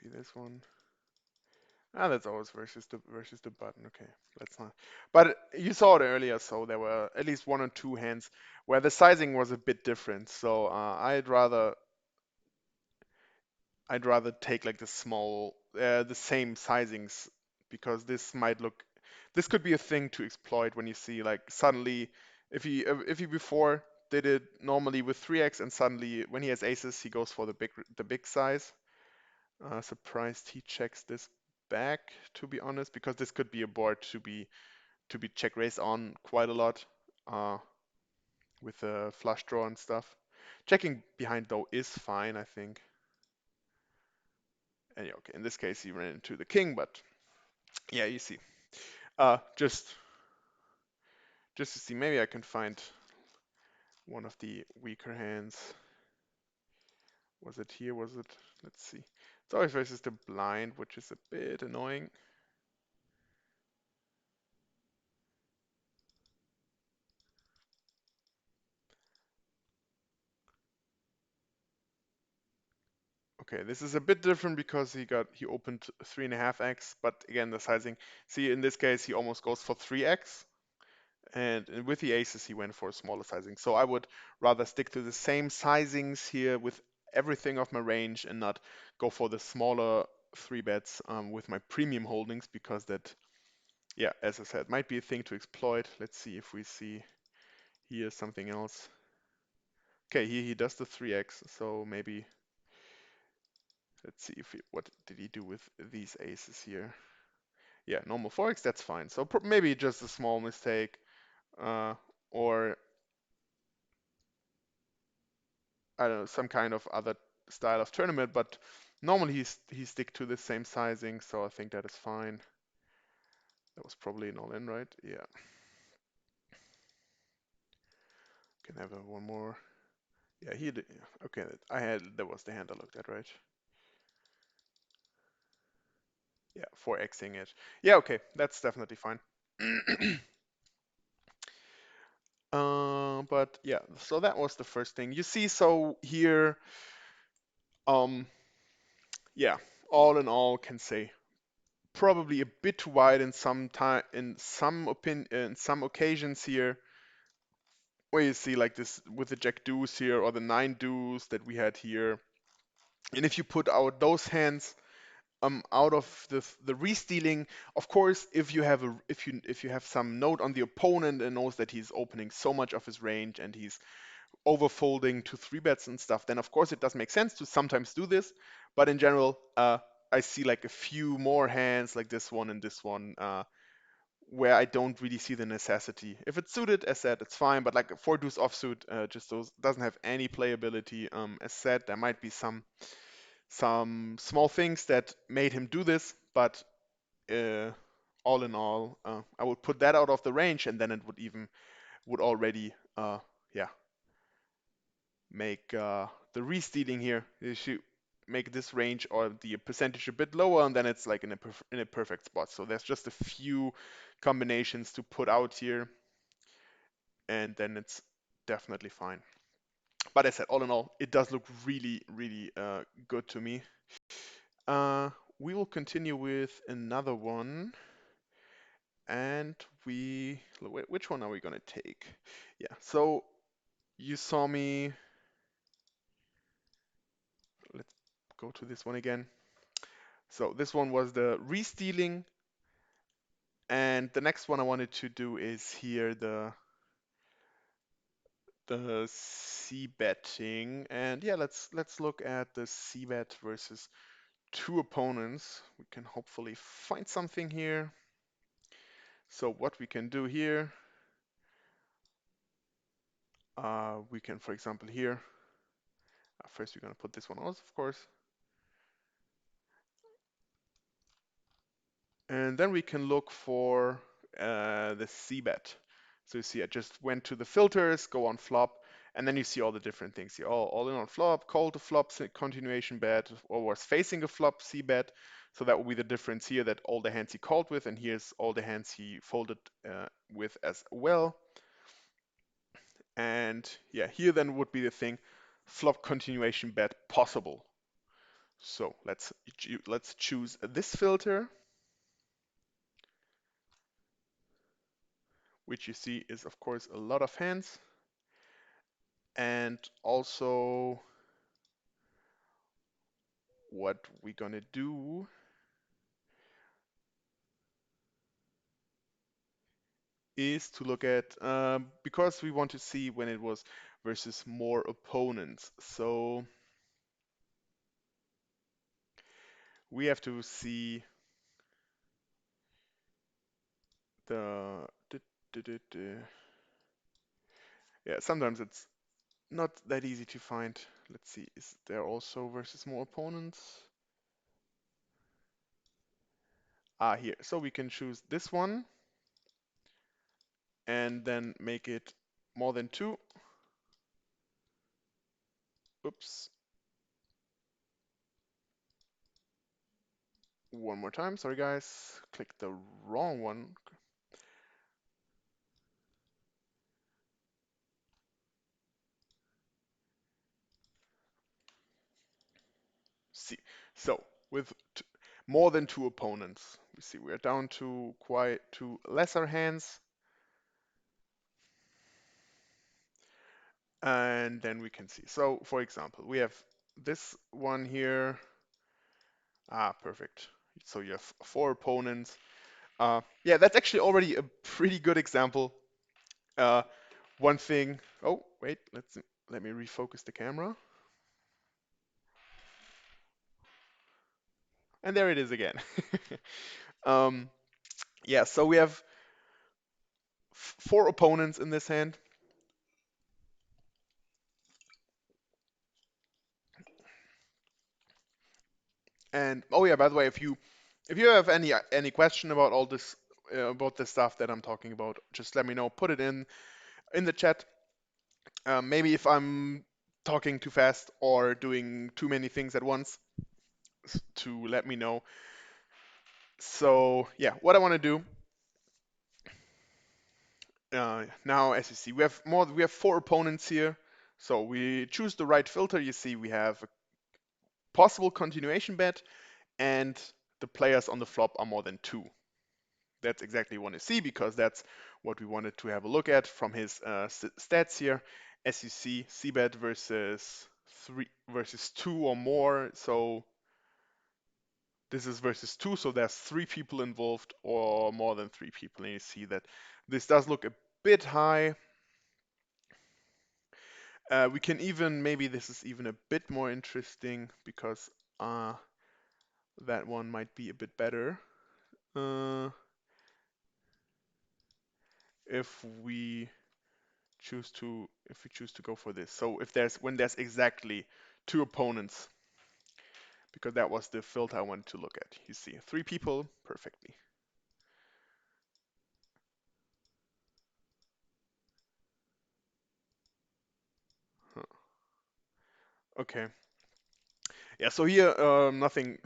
Maybe this one. Ah, that's always versus the button. Okay, that's not. But you saw it earlier, so there were at least one or two hands where the sizing was a bit different. So I'd rather take like the same sizings because this could be a thing to exploit when you see like suddenly if he before did it normally with 3x and suddenly when he has aces he goes for the big size. Surprised he checks this back, to be honest, because this could be a board to be check raised on quite a lot uh, with the flush draw and stuff. Checking behind though is fine, I think. And yeah, okay, in this case he ran into the king, but yeah, you see. Just to see, maybe I can find one of the weaker hands. Was it here? Was it? Let's see. It's always versus the blind, which is a bit annoying. Okay, this is a bit different because he opened 3.5x, but again the sizing. See, in this case he almost goes for 3x, and with the aces he went for a smaller sizing. So I would rather stick to the same sizings here with everything of my range and not go for the smaller three bets with my premium holdings because that, yeah, as I said, might be a thing to exploit. Let's see if we see here something else. Okay, here he does the 3x, so maybe let's see if what did he do with these aces here. Yeah, normal 4x, that's fine. So maybe just a small mistake, or I don't know, some kind of other style of tournament. But normally he stick to the same sizing, so I think that is fine. That was probably an all-in, right? Yeah. Can have one more. Yeah, he did. Yeah. Okay, that was the hand I looked at, right? Yeah, 4xing it. Yeah, okay, that's definitely fine. But yeah, so that was the first thing. You see, so here, um, yeah, all in all, can say probably a bit too wide in some time, in some occasions here, where you see like this with the jack deuce here or the nine deuce that we had here. And if you put out those hands, out of the re-stealing, of course, if you have some note on the opponent and knows that he's opening so much of his range and he's overfolding to three bets and stuff, then of course it does make sense to sometimes do this. But in general, I see like a few more hands like this one and this one where I don't really see the necessity. If it's suited, as said, it's fine. But like a four deuce offsuit, just doesn't have any playability. As said, there might be some small things that made him do this, but uh, all in all, I would put that out of the range, and then it would already yeah make the restealing here. You should make this range or the percentage a bit lower, and then it's like in a perfect spot. So there's just a few combinations to put out here, and then it's definitely fine. But as I said, all in all, it does look really, really good to me. Uh, we will continue with another one, and which one are we gonna take? Yeah, so you saw me. Let's go to this one again. So this one was the restealing, and the next one I wanted to do is here the c betting, and yeah, let's look at the c bet versus two opponents. We can hopefully find something here. So what we can do here, we can, for example, here. First, we're gonna put this one on, of course, and then we can look for the c bet. So you see, I just went to the filters, go on flop, and then you see all the different things here. All in on flop, call to flop, continuation bet, or was facing a flop c bet. So that will be the difference here, that all the hands he called with, and here's all the hands he folded with as well. And yeah, here then would be the thing, flop continuation bet possible. So let's choose this filter, which you see is of course a lot of hands. And also what we're gonna do is to look at, because we want to see when it was versus more opponents. So we have to see the, yeah, sometimes it's not that easy to find. Let's see, is there also versus more opponents? Ah, here. So we can choose this one and then make it more than two. Oops. One more time. Sorry, guys. Click the wrong one. See. So with more than two opponents, we see we're down to quite two lesser hands. And then we can see. So for example, we have this one here. Ah, perfect. So you have four opponents. Yeah, that's actually already a pretty good example. Uh, one thing. Oh, wait. Let me refocus the camera. And there it is again. um, yeah, so we have four opponents in this hand. And oh yeah, by the way, if you have any question about all this about the stuff that I'm talking about, just let me know. Put it in the chat. Maybe if I'm talking too fast or doing too many things at once, to let me know. So yeah, what I want to do now, as you see, we have four opponents here. So we choose the right filter. You see, we have a possible continuation bet, and the players on the flop are more than two. That's exactly what we want to see, because that's what we wanted to have a look at from his stats here. As you see, c-bet versus two or more. So this is versus two, so there's three people involved or more than three people. And you see that this does look a bit high. We can even, maybe this is even a bit more interesting, because that one might be a bit better. If we choose to go for this. So when there's exactly two opponents, because that was the filter I wanted to look at. You see three people perfectly. Okay. Yeah, so here, nothing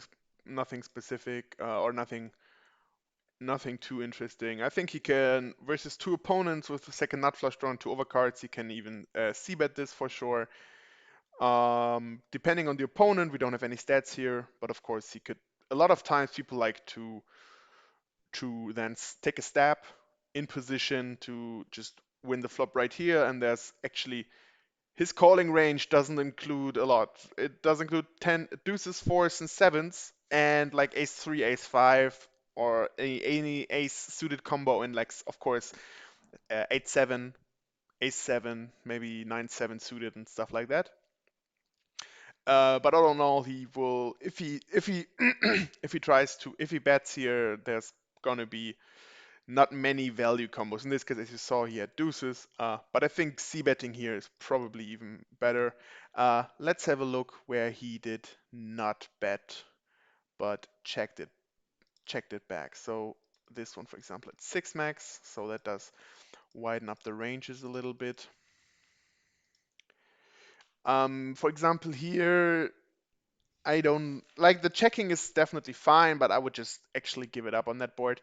specific, or nothing too interesting. I think he can, versus two opponents with the second nut flush draw and two overcards, he can even c-bet this for sure. Depending on the opponent, we don't have any stats here, but of course he could. A lot of times people like to then take a stab in position to just win the flop right here, and there's actually his calling range doesn't include a lot. It does include 10 deuces, fours, and sevens, and like ace three, ace five, or any ace suited combo, and like of course 8 7, ace seven, maybe 9 7 suited and stuff like that. But all in all, he will if he if he bets here, there's gonna be not many value combos. In this case, as you saw, he had deuces, but I think c-betting here is probably even better. Let's have a look where he did not bet, but checked it back. So this one, for example, at 6 max, so that does widen up the ranges a little bit. For example, here, I don't like the checking is definitely fine, but I would just actually give it up on that board.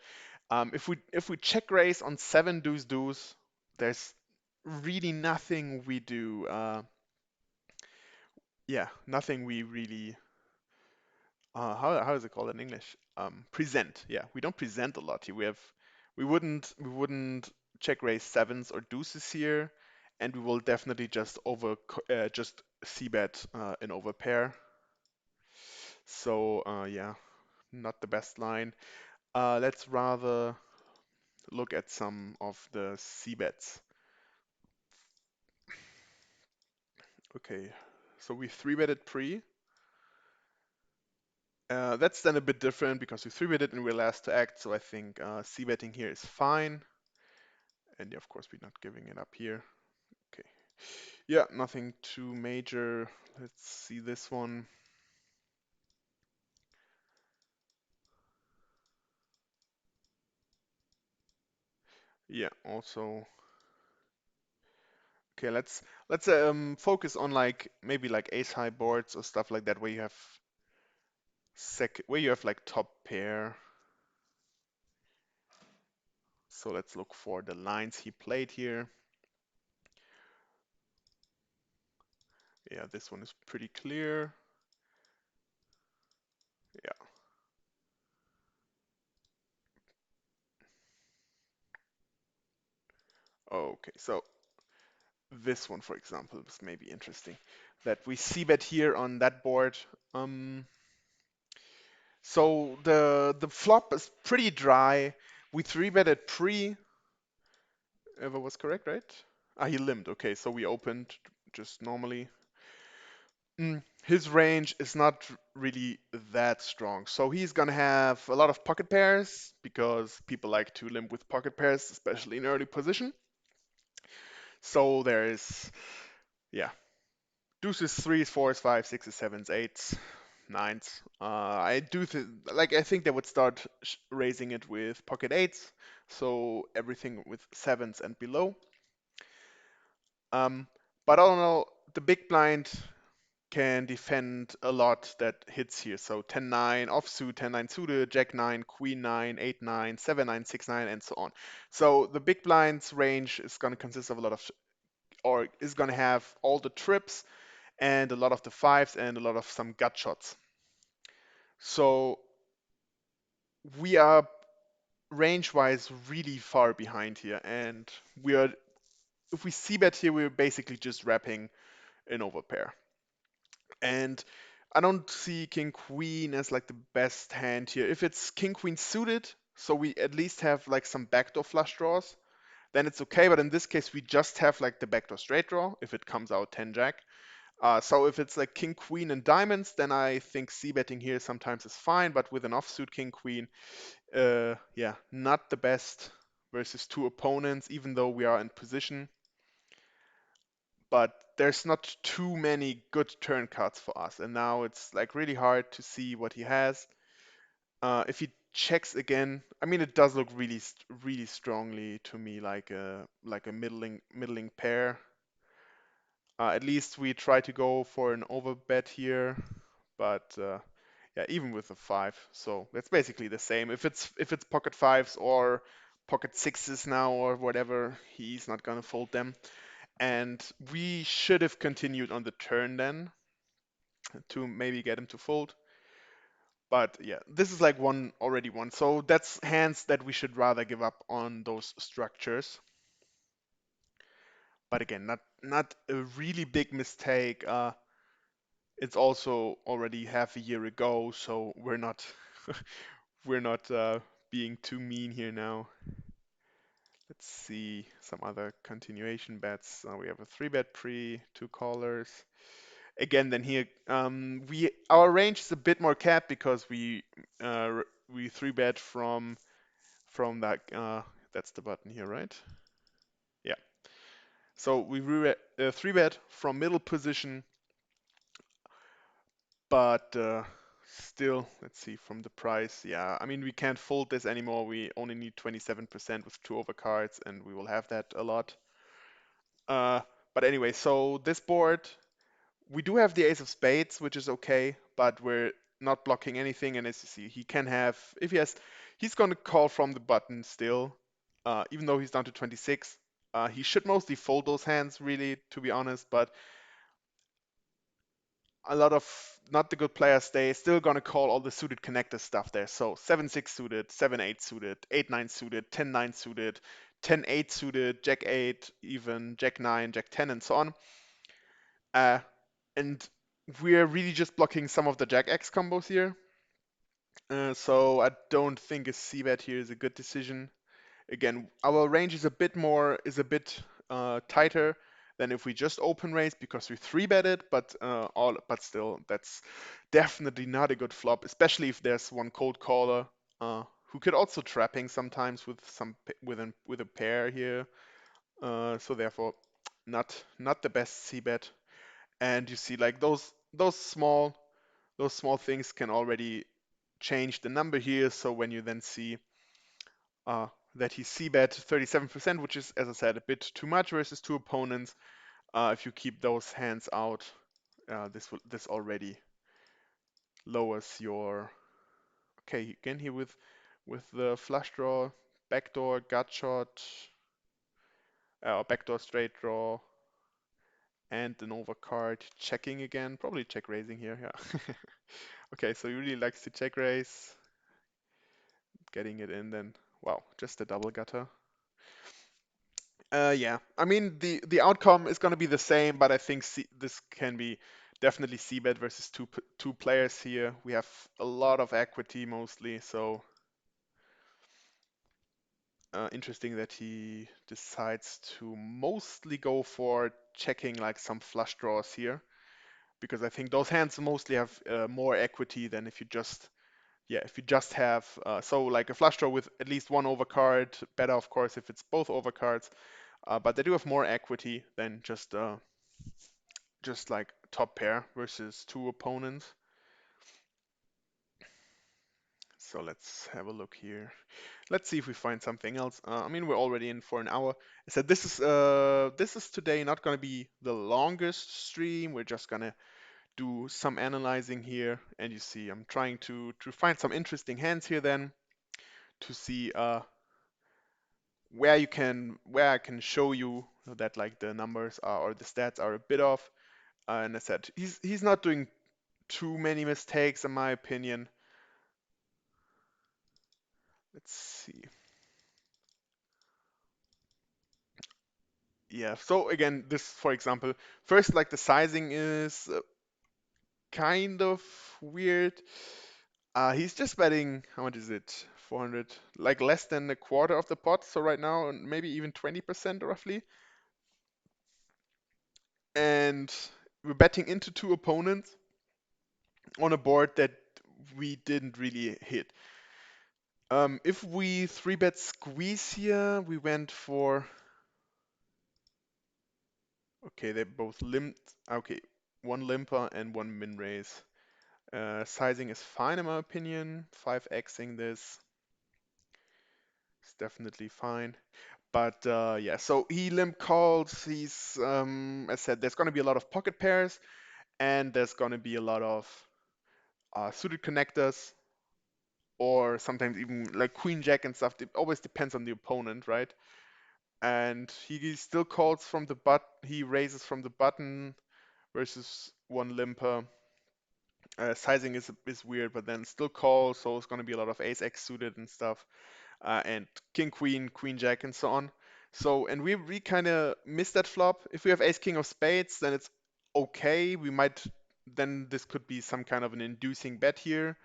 If we check raise on 7 deuce deuce, there's really nothing we do. Yeah, nothing we really. How is it called in English? Present. Yeah, we don't present a lot here. We wouldn't check raise sevens or deuces here, and we will definitely just c bet an overpair. So yeah, not the best line. Let's rather look at some of the c bets. Okay, so we 3-betted pre. That's then a bit different because we 3-betted and we're last to act, so I think c-betting here is fine. And yeah, of course, we're not giving it up here. Okay. Yeah, nothing too major. Let's see this one. Yeah, also. Okay, let's focus on like maybe like ace high boards or stuff like that where you have like top pair. So let's look for the lines he played here. Yeah, this one is pretty clear. Yeah. Okay, so this one, for example, is maybe interesting. That we see bet here on that board. Um, so the flop is pretty dry. We 3-betted pre. If I was correct, right? Ah, he limped. Okay, so we opened just normally. His range is not really that strong. So he's gonna have a lot of pocket pairs because people like to limp with pocket pairs, especially in early position. So there is, yeah, deuces, threes, fours, fives, sixes, sevens, eights, nines. I think they would start raising it with pocket eights, so everything with sevens and below. Um, but I don't know, the big blind can defend a lot that hits here. So 10-9 offsuit, 10-9 suited, Jack-9, Queen-9, 8-9, 7-9, 6-9, and so on. So the big blind's range is going to consist of or is going to have all the trips and a lot of the fives and a lot of some gut shots. So we are range-wise really far behind here, and if we see bet here, we're basically just wrapping an overpair. And I don't see King Queen as like the best hand here. If it's King Queen suited, so we at least have like some backdoor flush draws, then it's okay. But in this case, we just have like the backdoor straight draw if it comes out 10 Jack. So if it's like King Queen and diamonds, then I think c betting here sometimes is fine. But with an offsuit King Queen, yeah, not the best versus two opponents, even though we are in position. But there's not too many good turn cards for us. And now it's like really hard to see what he has. If he checks again, I mean, it does look really strongly to me like a middling pair. At least we try to go for an overbet here, but yeah, even with a five, so that's basically the same. If it's pocket fives or pocket sixes now or whatever, he's not gonna fold them. And we should have continued on the turn then to maybe get him to fold. But yeah, this is like one already one. So that's hands that we should rather give up on those structures. But again, not a really big mistake. It's also already half a year ago, so we're not being too mean here now. Let's see some other continuation bets. We have a three bet pre, two callers. Again, then here we our range is a bit more capped because we three bet from that that's the button here, right? Yeah. So we three bet from middle position, but still, let's see from the price. Yeah, I mean we can't fold this anymore. We only need 27% with two overcards, and we will have that a lot. Uh, but anyway, so this board we do have the ace of spades, which is okay, but we're not blocking anything. And as you see, he can have if he has, he's going to call from the button still, even though he's down to 26. He should mostly fold those hands, really, to be honest. But a lot of not the good players, they still gonna call all the suited connector stuff there. So 7-6 suited, 7-8 suited, 8-9 suited, 10-9 suited, 10-8 suited, Jack-8, even Jack-9, Jack-10, and so on. Uh, and we're really just blocking some of the Jack-X combos here. So I don't think a C-bet here is a good decision. Again, our range is a bit tighter than if we just open raise because we three bet it, but still that's definitely not a good flop, especially if there's one cold caller who could also trapping sometimes with with a pair here. So therefore, not the best c bet. And you see like those small things can already change the number here. So when you then see uh, that he c-bet 37%, which is, as I said, a bit too much versus two opponents. If you keep those hands out, this already lowers your. Okay, again here with the flush draw, backdoor, gut shot, backdoor straight draw, and an overcard, checking again, probably check raising here. Yeah. Okay, so he really likes to check raise, getting it in then. Wow, just a double gutter. Yeah, I mean the outcome is going to be the same, but I think this can be definitely c-bet versus two players here. We have a lot of equity mostly, so interesting that he decides to mostly go for checking like some flush draws here, because I think those hands mostly have more equity than if you just have so like a flush draw with at least one overcard. Better, of course, if it's both overcards. But they do have more equity than just like top pair versus two opponents. So let's have a look here. Let's see if we find something else. I mean, we're already in for an hour. I said this is today not gonna be the longest stream. We're just gonna do some analyzing here, and you see I'm trying to find some interesting hands here then to see where I can show you that like the numbers are or the stats are a bit off. And I said he's not doing too many mistakes in my opinion. Let's see. Yeah, so again, this, for example, first, like the sizing is kind of weird. He's just betting, how much is it? 400, like less than a quarter of the pot. So right now, maybe even 20% roughly. And we're betting into two opponents on a board that we didn't really hit. If we three bet squeeze here, we went for, okay, they both limped. Okay, one limper and one min raise. Sizing is fine in my opinion. 5xing this is definitely fine. But yeah, so he limp calls. As I said, there's going to be a lot of pocket pairs, and there's going to be a lot of suited connectors, or sometimes even like queen jack and stuff. It always depends on the opponent, right? And he still calls from the he raises from the button versus one limper. Sizing is weird, but then still calls, so it's going to be a lot of ace x suited and stuff, and king queen, queen jack, and so on. So, and we kind of miss that flop. If we have ace king of spades, then it's okay. Then this could be some kind of an inducing bet here.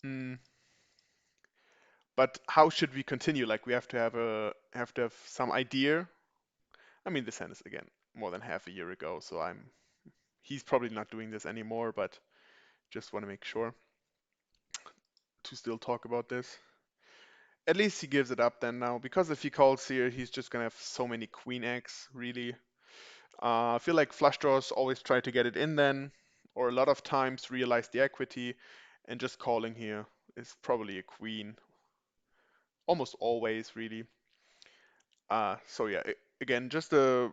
Mm, but how should we continue? Like we have to have some idea. I mean, this hand is again more than half a year ago, so he's probably not doing this anymore, but just want to make sure to still talk about this. At least he gives it up then now, because if he calls here, he's just gonna have so many queen X, really. I feel like flush draws always try to get it in then, or a lot of times realize the equity, and just calling here is probably a queen, almost always, really. So yeah, again, just a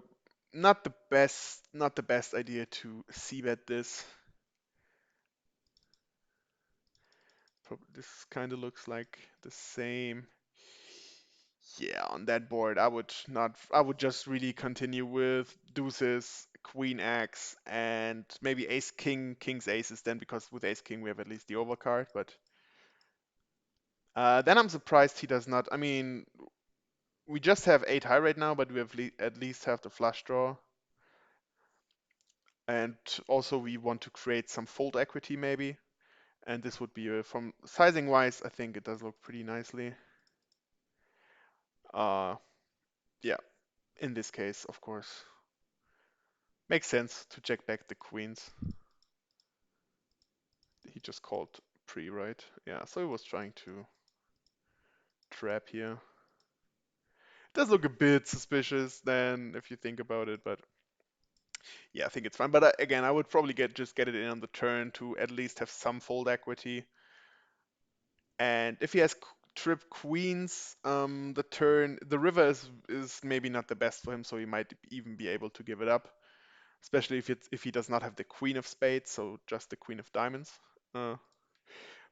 not the best idea to c-bet this. This kind of looks like the same. Yeah, on that board, I would just really continue with deuces, queen X, and maybe ace king, king's aces then, because with ace king we have at least the overcard. But then I'm surprised he does not. I mean, we just have 8 high right now, but we have at least have the flush draw. And also we want to create some fold equity maybe. And this would be, from sizing wise, I think it does look pretty nicely. Uh, yeah, in this case, of course. Makes sense to check back the queens. He just called pre, right? Yeah, so he was trying to trap here. It does look a bit suspicious then if you think about it, but yeah, I think it's fine. But again, I would probably just get it in on the turn to at least have some fold equity. And if he has trip queens, the river is maybe not the best for him, so he might even be able to give it up, especially if he does not have the queen of spades, so just the queen of diamonds. Uh,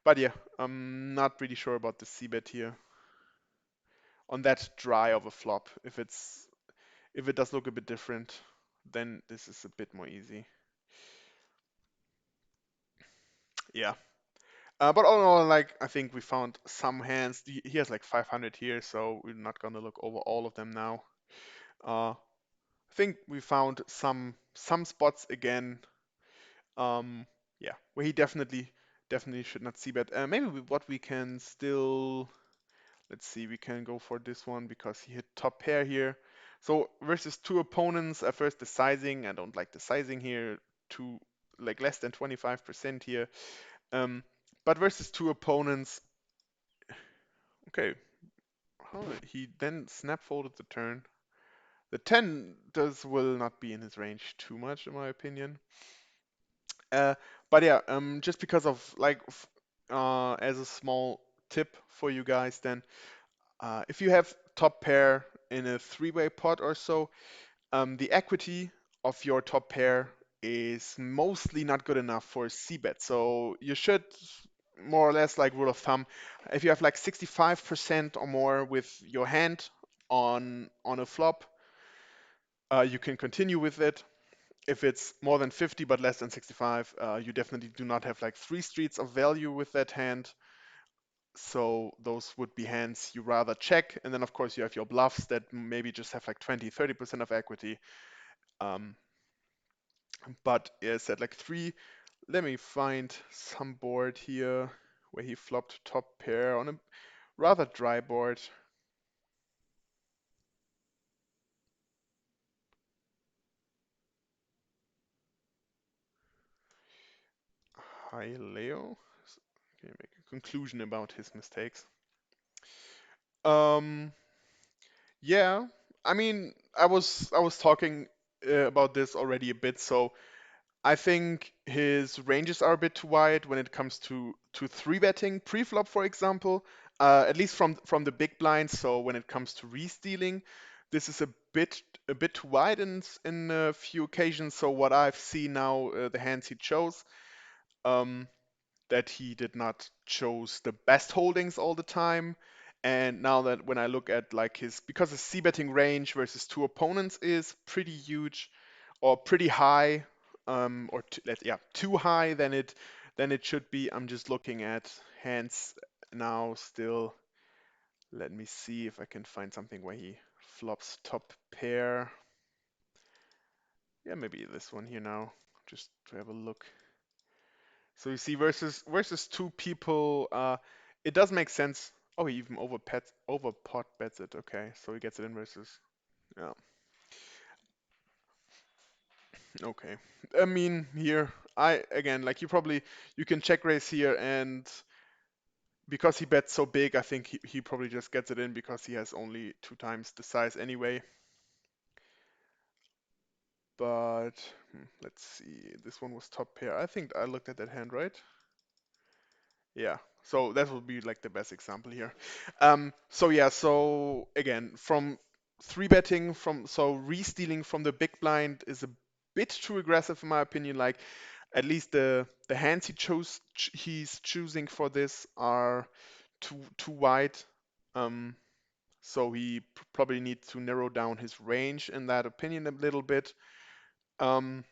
but yeah, I'm not really sure about the c-bet here on that dry of a flop. If it does look a bit different, then this is a bit more easy. Yeah. But all in all, like, I think we found some hands. He has like 500 here, so we're not gonna look over all of them now. I think we found some spots again. Um, yeah, where he definitely should not see bet. Maybe what we can still, let's see, we can go for this one because he hit top pair here. So versus two opponents, at first the sizing, I don't like the sizing here, too, like less than 25% here. Um, but versus two opponents, okay, he then snap folded the turn. The 10 will not be in his range too much, in my opinion. Uh, but yeah, just because of like, as a small tip for you guys, then if you have top pair in a three-way pot or so, the equity of your top pair is mostly not good enough for a c-bet. So you should more or less, like rule of thumb, if you have like 65% or more with your hand on a flop, you can continue with it. If it's more than 50 but less than 65, you definitely do not have like three streets of value with that hand. So those would be hands you rather check. And then of course you have your bluffs that maybe just have like 20, 30% of equity. Um, but yeah, I said like three. Let me find some board here where he flopped top pair on a rather dry board. Hi, Leo. Can you make a conclusion about his mistakes? Um, yeah, I mean, I was talking about this already a bit. So I think his ranges are a bit too wide when it comes to three betting pre-flop, for example. At least from the big blinds. So when it comes to re-stealing, this is a bit too wide in a few occasions. So what I've seen now, the hands he chose, um, that he did not chose the best holdings all the time. And now that when I look at like his, because his c betting range versus two opponents is pretty huge or pretty high, or yeah, too high than it should be. I'm just looking at hands now still. Let me see if I can find something where he flops top pair. Yeah, maybe this one here now, just to have a look. So you see, versus two people, it does make sense. Oh, he even over pot bets it. Okay, so he gets it in versus. Yeah. Okay. I mean, here I again like you can check raise here, and because he bets so big, I think he probably just gets it in because he has only two times the size anyway. But let's see. This one was top pair. I think I looked at that hand, right? Yeah, so that would be like the best example here. So yeah, so again, from three betting from so re-stealing from the big blind is a bit too aggressive in my opinion. Like at least the hands he's choosing for this are too wide. Um, so he probably needs to narrow down his range in that opinion a little bit. Um,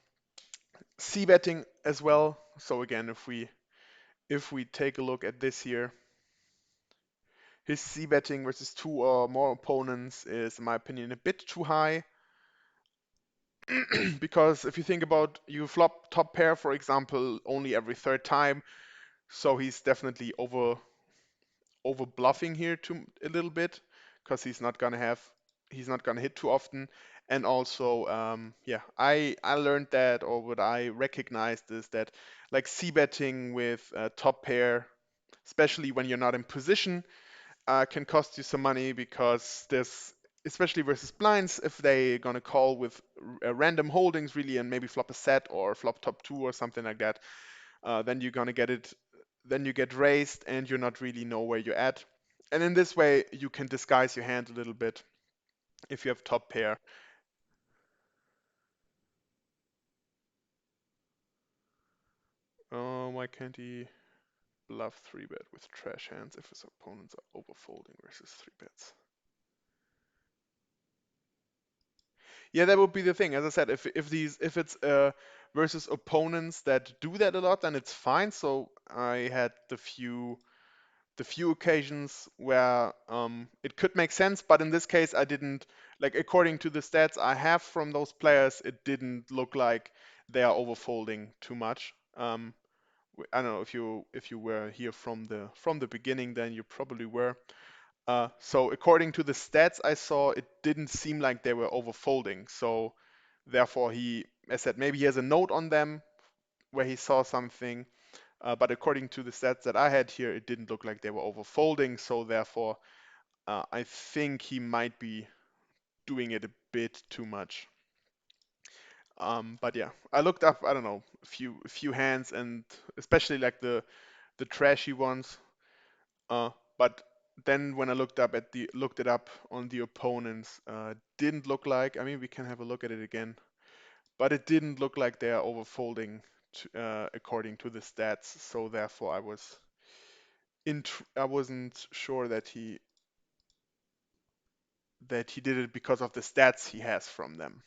C betting as well. So again, if we take a look at this here. His C betting versus two or more opponents is, in my opinion, a bit too high. Because if you think about you flop top pair, for example, only every third time, so he's definitely over bluffing here to a little bit because he's not gonna hit too often. And also, yeah, I learned that, or what I recognized is that like C betting with top pair, especially when you're not in position, can cost you some money because there's, especially versus blinds, if they gonna call with random holdings really and maybe flop a set or flop top two or something like that, then you're gonna get it, then you get raised and you're not really know where you're at. And in this way, you can disguise your hand a little bit if you have top pair. Why can't he bluff three bet with trash hands if his opponents are overfolding versus three bets? Yeah, that would be the thing. As I said, if it's versus opponents that do that a lot, then it's fine. So I had the few occasions where it could make sense, but in this case, I didn't like according to the stats I have from those players, it didn't look like they are overfolding too much. I don't know if you were here from the beginning, then you probably were. So according to the stats I saw, it didn't seem like they were overfolding. So therefore, I said maybe he has a note on them where he saw something. But according to the stats that I had here, it didn't look like they were overfolding. So therefore, I think he might be doing it a bit too much. But yeah, I looked up, I don't know, a few hands, and especially like the trashy ones. Uh, but then when I looked it up on the opponents, didn't look like. I mean, we can have a look at it again, but it didn't look like they are overfolding according to the stats. So therefore, I wasn't sure that he did it because of the stats he has from them.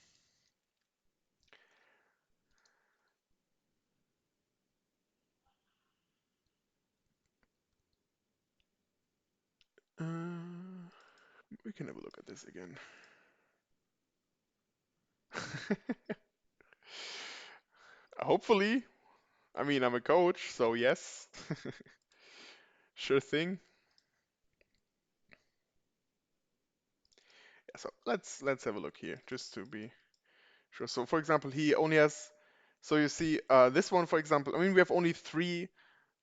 Uh, we can have a look at this again. Hopefully, I mean, I'm a coach, so yes, sure thing. Yeah, so let's have a look here just to be sure. So for example, he only has. So you see, this one, for example. I mean, we have only three.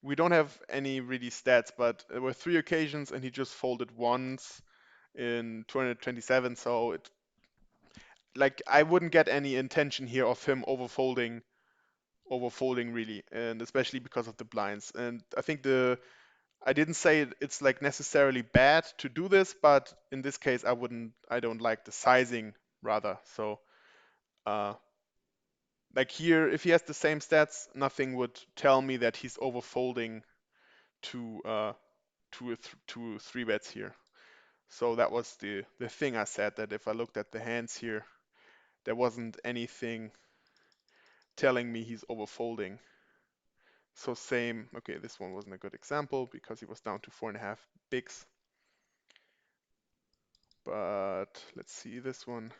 We don't have any really stats, but there were three occasions, and he just folded once in 227. So it like I wouldn't get any intention here of him overfolding overfolding really, and especially because of the blinds. And I think I didn't say it's like necessarily bad to do this, but in this case, I don't like the sizing rather. So, uh, like here, if he has the same stats, nothing would tell me that he's overfolding to two three bets here. So that was the thing I said, that if I looked at the hands here, there wasn't anything telling me he's overfolding. So same, okay, this one wasn't a good example because he was down to 4.5 bigs. But let's see this one.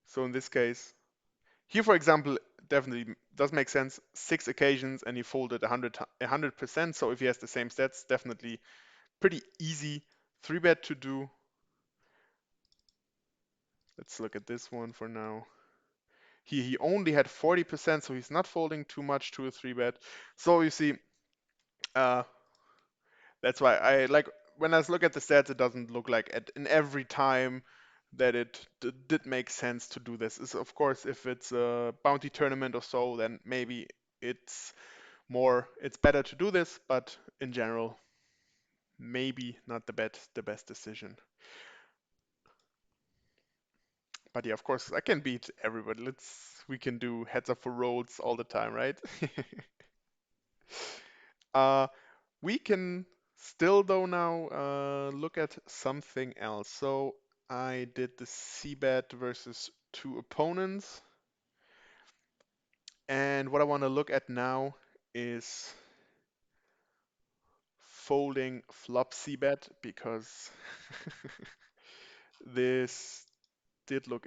So in this case, here for example, definitely does make sense. 6 occasions and he folded 100%. So if he has the same stats, definitely pretty easy 3-bet to do. Let's look at this one for now. He only had 40%, so he's not folding too much to a 3-bet. So you see, uh, that's why I like when I look at the stats, it doesn't look like in every time that it did make sense to do this. Is of course if it's a bounty tournament or so, then maybe it's it's better to do this, but in general, maybe not the best decision. But yeah, of course, I can beat everybody. We can do heads up for rolls all the time, right? Uh, we can still though now look at something else. So I did the c-bet versus two opponents, and what I want to look at now is folding flop c-bet because this did look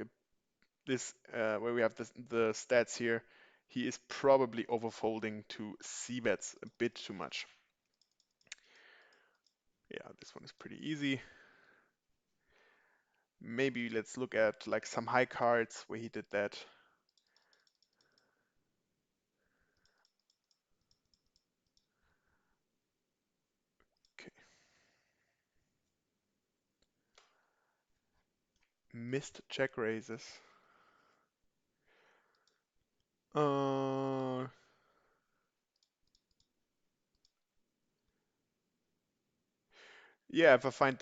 this where we have the stats here. He is probably overfolding to c-bets a bit too much. Yeah, this one is pretty easy. Maybe let's look at like some high cards where he did that. Okay. Missed check raises. Uh, yeah, if I find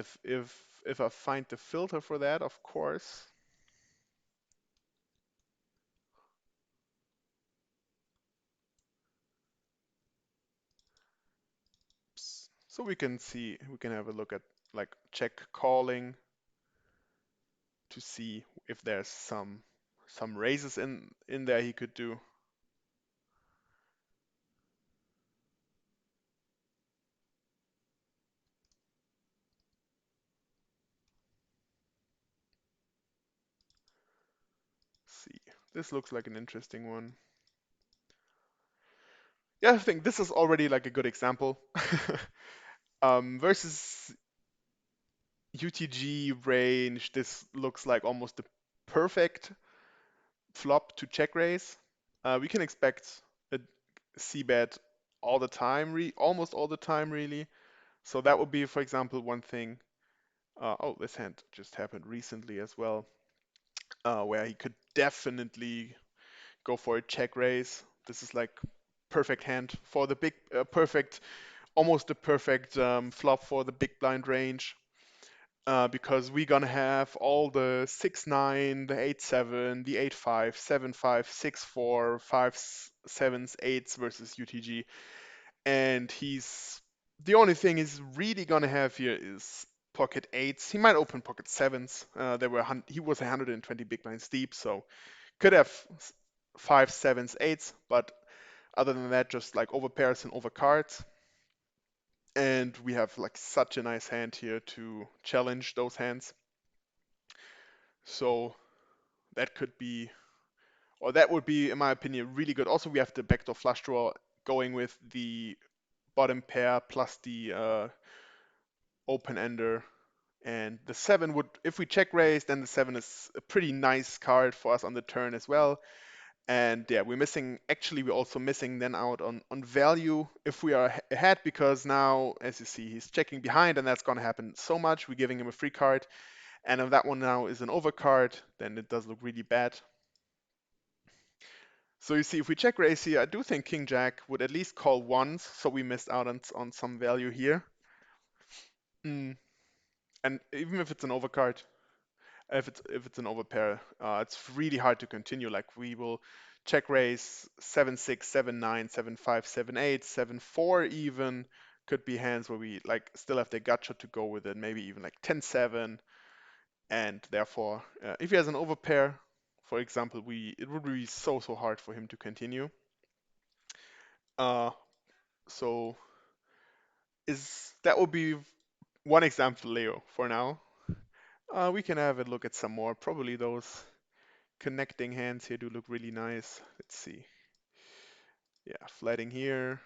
the filter for that, of course. So we can have a look at like check calling to see if there's some raises in there he could do. See, this looks like an interesting one. Yeah, I think this is already like a good example. Versus UTG range, this looks like almost the perfect flop to check raise. We can expect a c-bet all the time, almost all the time, really. So that would be, for example, one thing. Oh, this hand just happened recently as well, where he could definitely go for a check raise. This is like perfect hand for the perfect, almost the perfect flop for the big blind range. Because we're gonna have all the 6-9, the 8-7, the 8-5, 7-5, 6-4, 5-7s, 8s versus UTG. And the only thing he's really gonna have here is pocket 8s. He might open pocket 7s. He was 120 big blinds deep, so could have 5, 7s, 8s, but other than that, just like over pairs and over cards. And we have like such a nice hand here to challenge those hands. So that could be, or that would be, in my opinion, really good. Also, we have the backdoor flush draw going with the bottom pair plus the open ender. And the 7 would, if we check raise, then the 7 is a pretty nice card for us on the turn as well. And yeah, we're also missing then out on value if we are ahead, because now, as you see, he's checking behind, and that's going to happen so much. We're giving him a free card. And if that one now is an overcard, then it does look really bad. So you see, if we check raise here, I do think King Jack would at least call once, so we missed out on some value here. Mm. And even if it's an overcard, if it's an overpair, it's really hard to continue. Like we will check raise 7-6, 7-9, 7-5, 7-8, 7-4 even. Could be hands where we like still have the gutshot to go with it, maybe even like 10-7. And therefore, if he has an overpair, for example, it would be so hard for him to continue. Uh, so is that would be one example, Leo, for now. We can have a look at some more. Probably those connecting hands here do look really nice. Let's see. Yeah, flatting here.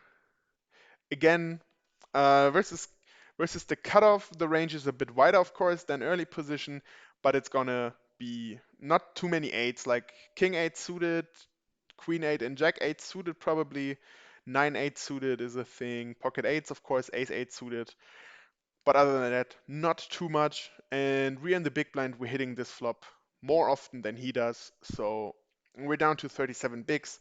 Again, versus the cutoff, the range is a bit wider, of course, than early position, but it's gonna be not too many eights, like King 8 suited, Queen 8 and Jack 8 suited probably. 9-8 suited is a thing. Pocket 8s, of course, Ace 8 suited. But other than that, not too much. And we're in the big blind, we're hitting this flop more often than he does. So we're down to 37 bigs.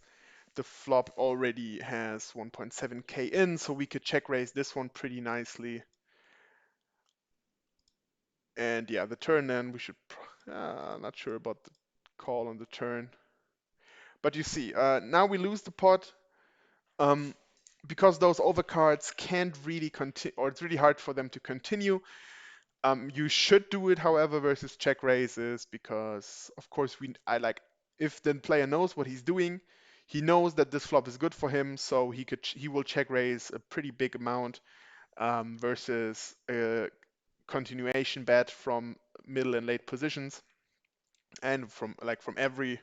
The flop already has 1.7k in, so we could check raise this one pretty nicely. And yeah, the turn then we should, not sure about the call on the turn. But you see, now we lose the pot. Um, because those overcards can't really continue, or it's really hard for them to continue. You should do it, however, versus check raises because, of course, I like if the player knows what he's doing, he knows that this flop is good for him, so he will check raise a pretty big amount versus a continuation bet from middle and late positions and from every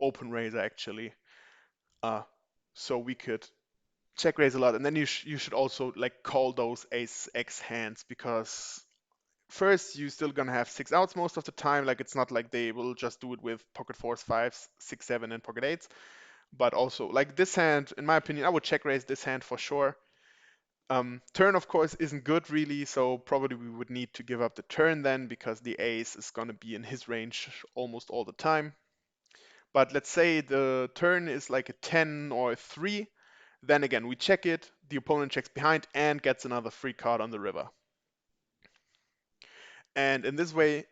open raiser actually. Uh, so we could check raise a lot, and then you should also like call those ace x hands because first, you're still gonna have six outs most of the time. Like it's not like they will just do it with pocket fours, fives, six, seven, and pocket eights. But also, like this hand, in my opinion, I would check raise this hand for sure. Turn, of course, isn't good really, so probably we would need to give up the turn then because the ace is gonna be in his range almost all the time. But let's say the turn is like a 10 or a 3, then again, we check it, the opponent checks behind and gets another free card on the river. And in this way,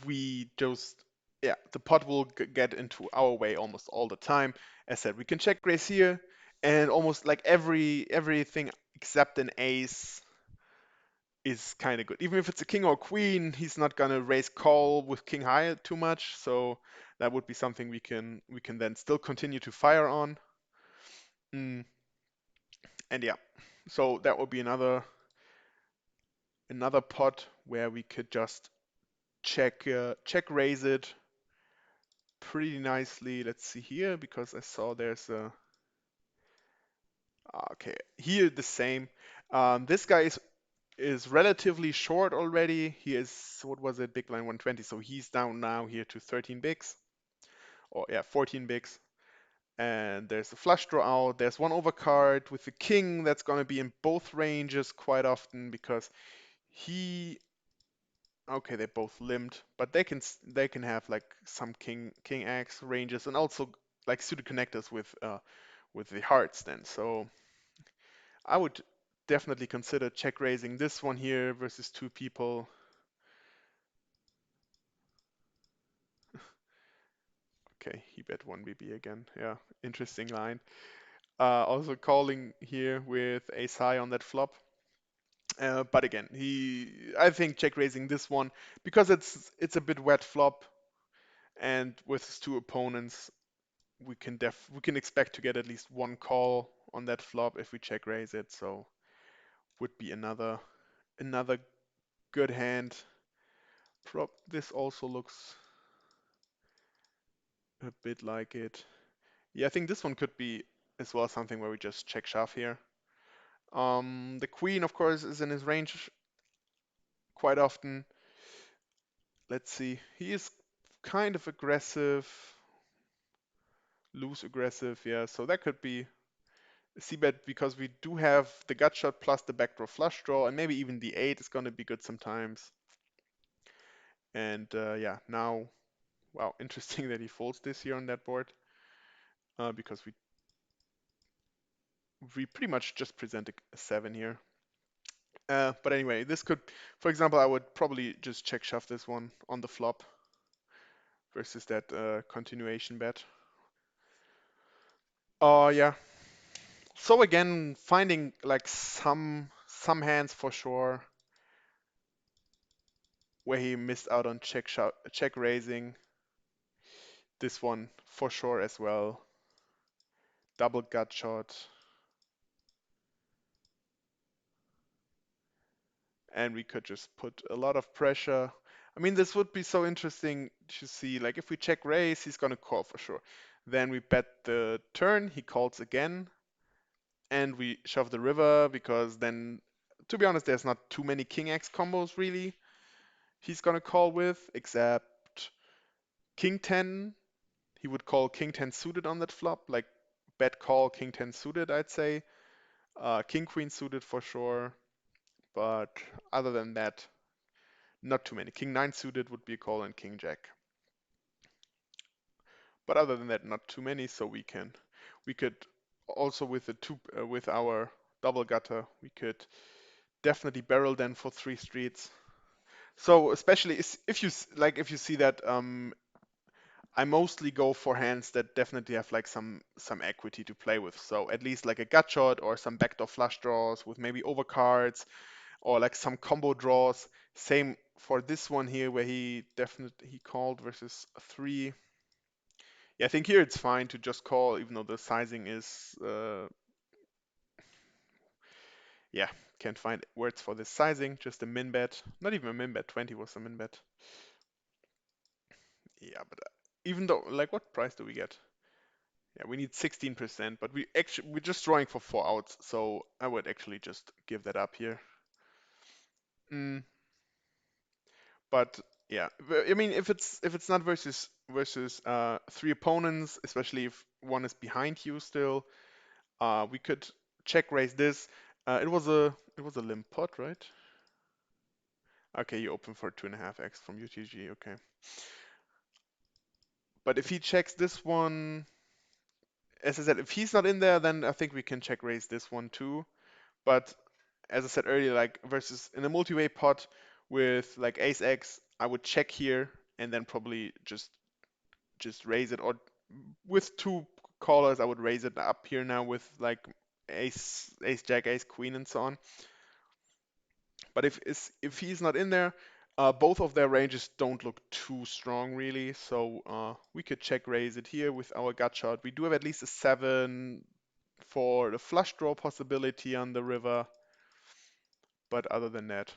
we just the pot will get into our way almost all the time. As said, we can check raise here, and almost like everything except an ace is kind of good. Even if it's a king or queen, he's not gonna raise call with king high too much, so that would be something we can then still continue to fire on. Mm, and yeah, so that would be another pot where we could just check raise it pretty nicely. Let's see here because I saw there's a okay here the same. This guy is relatively short already. He is what was it, big blind 120, so he's down now here to 13 bigs or yeah 14 bigs. And there's a flush draw out. There's one overcard with the king that's gonna be in both ranges quite often because he okay they both limbed, but they can have like some king X ranges and also like suited connectors with the hearts then. So I would definitely consider check raising this one here versus two people. Okay, he bet 1 BB again. Yeah, interesting line. Also calling here with ace high on that flop. But again, I think check raising this one because it's a bit wet flop, and with his two opponents, we can expect to get at least one call on that flop if we check raise it. So would be another good hand. This also looks a bit like it. Yeah, I think this one could be as well something where we just check shove here. The queen, of course, is in his range quite often. Let's see. He is kind of aggressive, loose aggressive, yeah. So that could be a c-bet because we do have the gut shot plus the backdoor flush draw, and maybe even the 8 is going to be good sometimes. And yeah, now, wow, interesting that he folds this here on that board. because we pretty much just present a 7 here. But anyway, this could, for example, I would probably just check shove this one on the flop versus that continuation bet. Oh yeah. So again, finding like some hands for sure where he missed out on check raising. This one for sure as well. Double gut shot. And we could just put a lot of pressure. I mean, this would be so interesting to see. Like, if we check raise, he's gonna call for sure. Then we bet the turn, he calls again, and we shove the river because then, to be honest, there's not too many king X combos really he's gonna call with, except king 10. He would call king 10 suited on that flop, like bet call king 10 suited, I'd say. King queen suited for sure, but other than that, not too many. King 9 suited would be a call and king jack. But other than that, not too many. So we could also with the with our double gutter, we could definitely barrel then for 3 streets. So especially if if you see that I mostly go for hands that definitely have like some equity to play with. So at least like a gut shot or some backdoor flush draws with maybe overcards or like some combo draws. Same for this one here where he called versus 3. Yeah, I think here it's fine to just call even though the sizing is yeah, can't find words for this sizing, just a min bet. Not even a min bet, 20 was a min bet. Yeah, but even though like what price do we get? Yeah, we need 16%, but we're just drawing for 4 outs, so I would actually just give that up here. Mm, but yeah, I mean if it's not versus 3 opponents, especially if one is behind you still, we could check raise this. It was a limp pot, right? Okay, you open for 2.5x from UTG. Okay, but if he checks this one, as I said, if he's not in there, then I think we can check raise this one too. But as I said earlier, like versus in a multi-way pot with like ace X, I would check here and then probably just raise it. Or with 2 callers, I would raise it up here now with like ace jack, ace queen, and so on. But if he's not in there, both of their ranges don't look too strong really. So we could check raise it here with our gut shot. We do have at least a 7 for the flush draw possibility on the river. But other than that,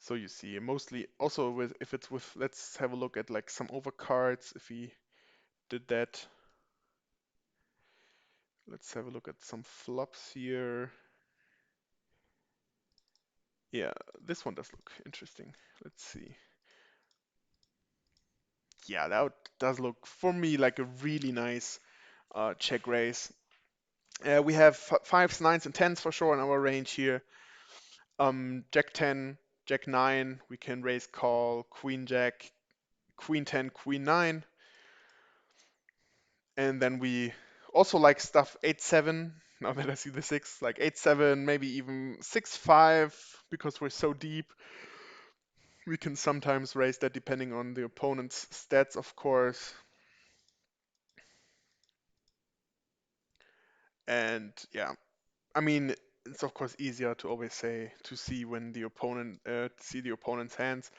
so you see, mostly also with if it's with, let's have a look at like some overcards. If we did that, let's have a look at some flops here. Yeah, this one does look interesting. Let's see. Yeah, that does look for me like a really nice check raise. We have fives, nines, and tens for sure in our range here. Jack 10, Jack 9, we can raise call, Queen Jack, Queen 10, Queen 9. And then we also like stuff 8-7. Now that I see the 6, like 8-7, maybe even 6-5, because we're so deep. We can sometimes raise that depending on the opponent's stats, of course. And yeah, I mean, it's of course easier to always say to see when the opponent see the opponent's hands,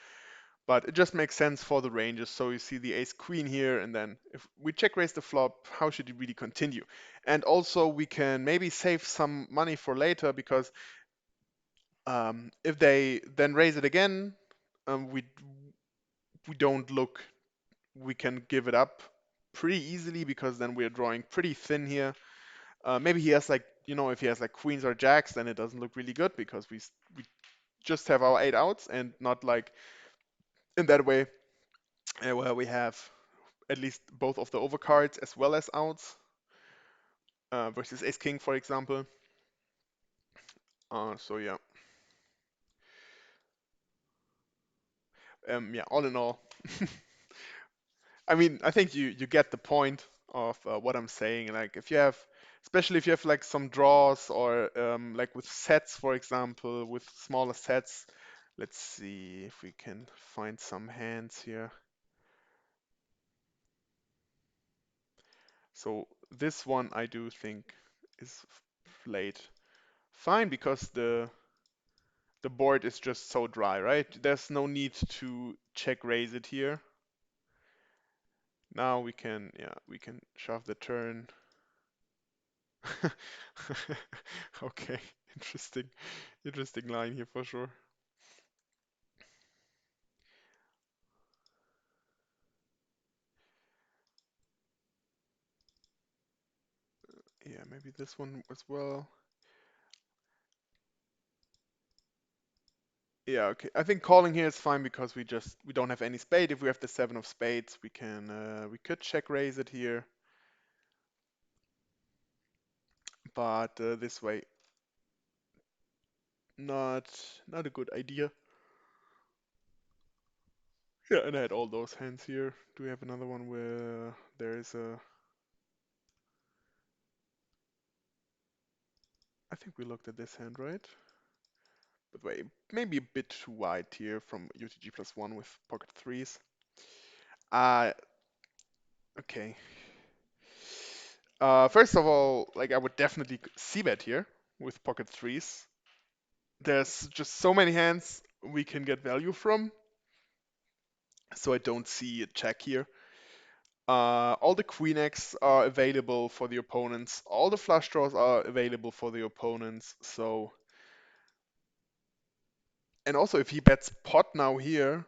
but it just makes sense for the ranges. So you see the ace queen here, and then if we check raise the flop, how should you really continue? And also we can maybe save some money for later because if they then raise it again, we don't look, we can give it up pretty easily because then we're drawing pretty thin here. Maybe he has like, if he has like queens or jacks, then it doesn't look really good because we just have our 8 outs and not like in that way where we have at least both of the overcards as well as outs versus ace king, for example. So yeah, yeah. All in all, I mean, I think you get the point. of what I'm saying. Like if you have, especially if you have like some draws or like with sets, for example, with smaller sets. Let's see if we can find some hands here. So this one I do think is played fine because the board is just so dry, right? There's no need to check raise it here. Now we can, yeah, we can shove the turn. Okay, interesting, interesting line here for sure. Yeah, maybe this one as well. Yeah, okay. I think calling here is fine because we don't have any spade. If we have the seven of spades, we could check raise it here, but this way not not a good idea. Yeah, and I had all those hands here. Do we have another one where there is a? I think we looked at this hand, right? But wait, maybe a bit too wide here from UTG plus one with pocket threes. Uh, okay. First of all, like I would definitely c-bet here with pocket threes. There's just so many hands we can get value from, so I don't see a check here. All the queen X are available for the opponents. All the flush draws are available for the opponents. So, and also if he bets pot now here,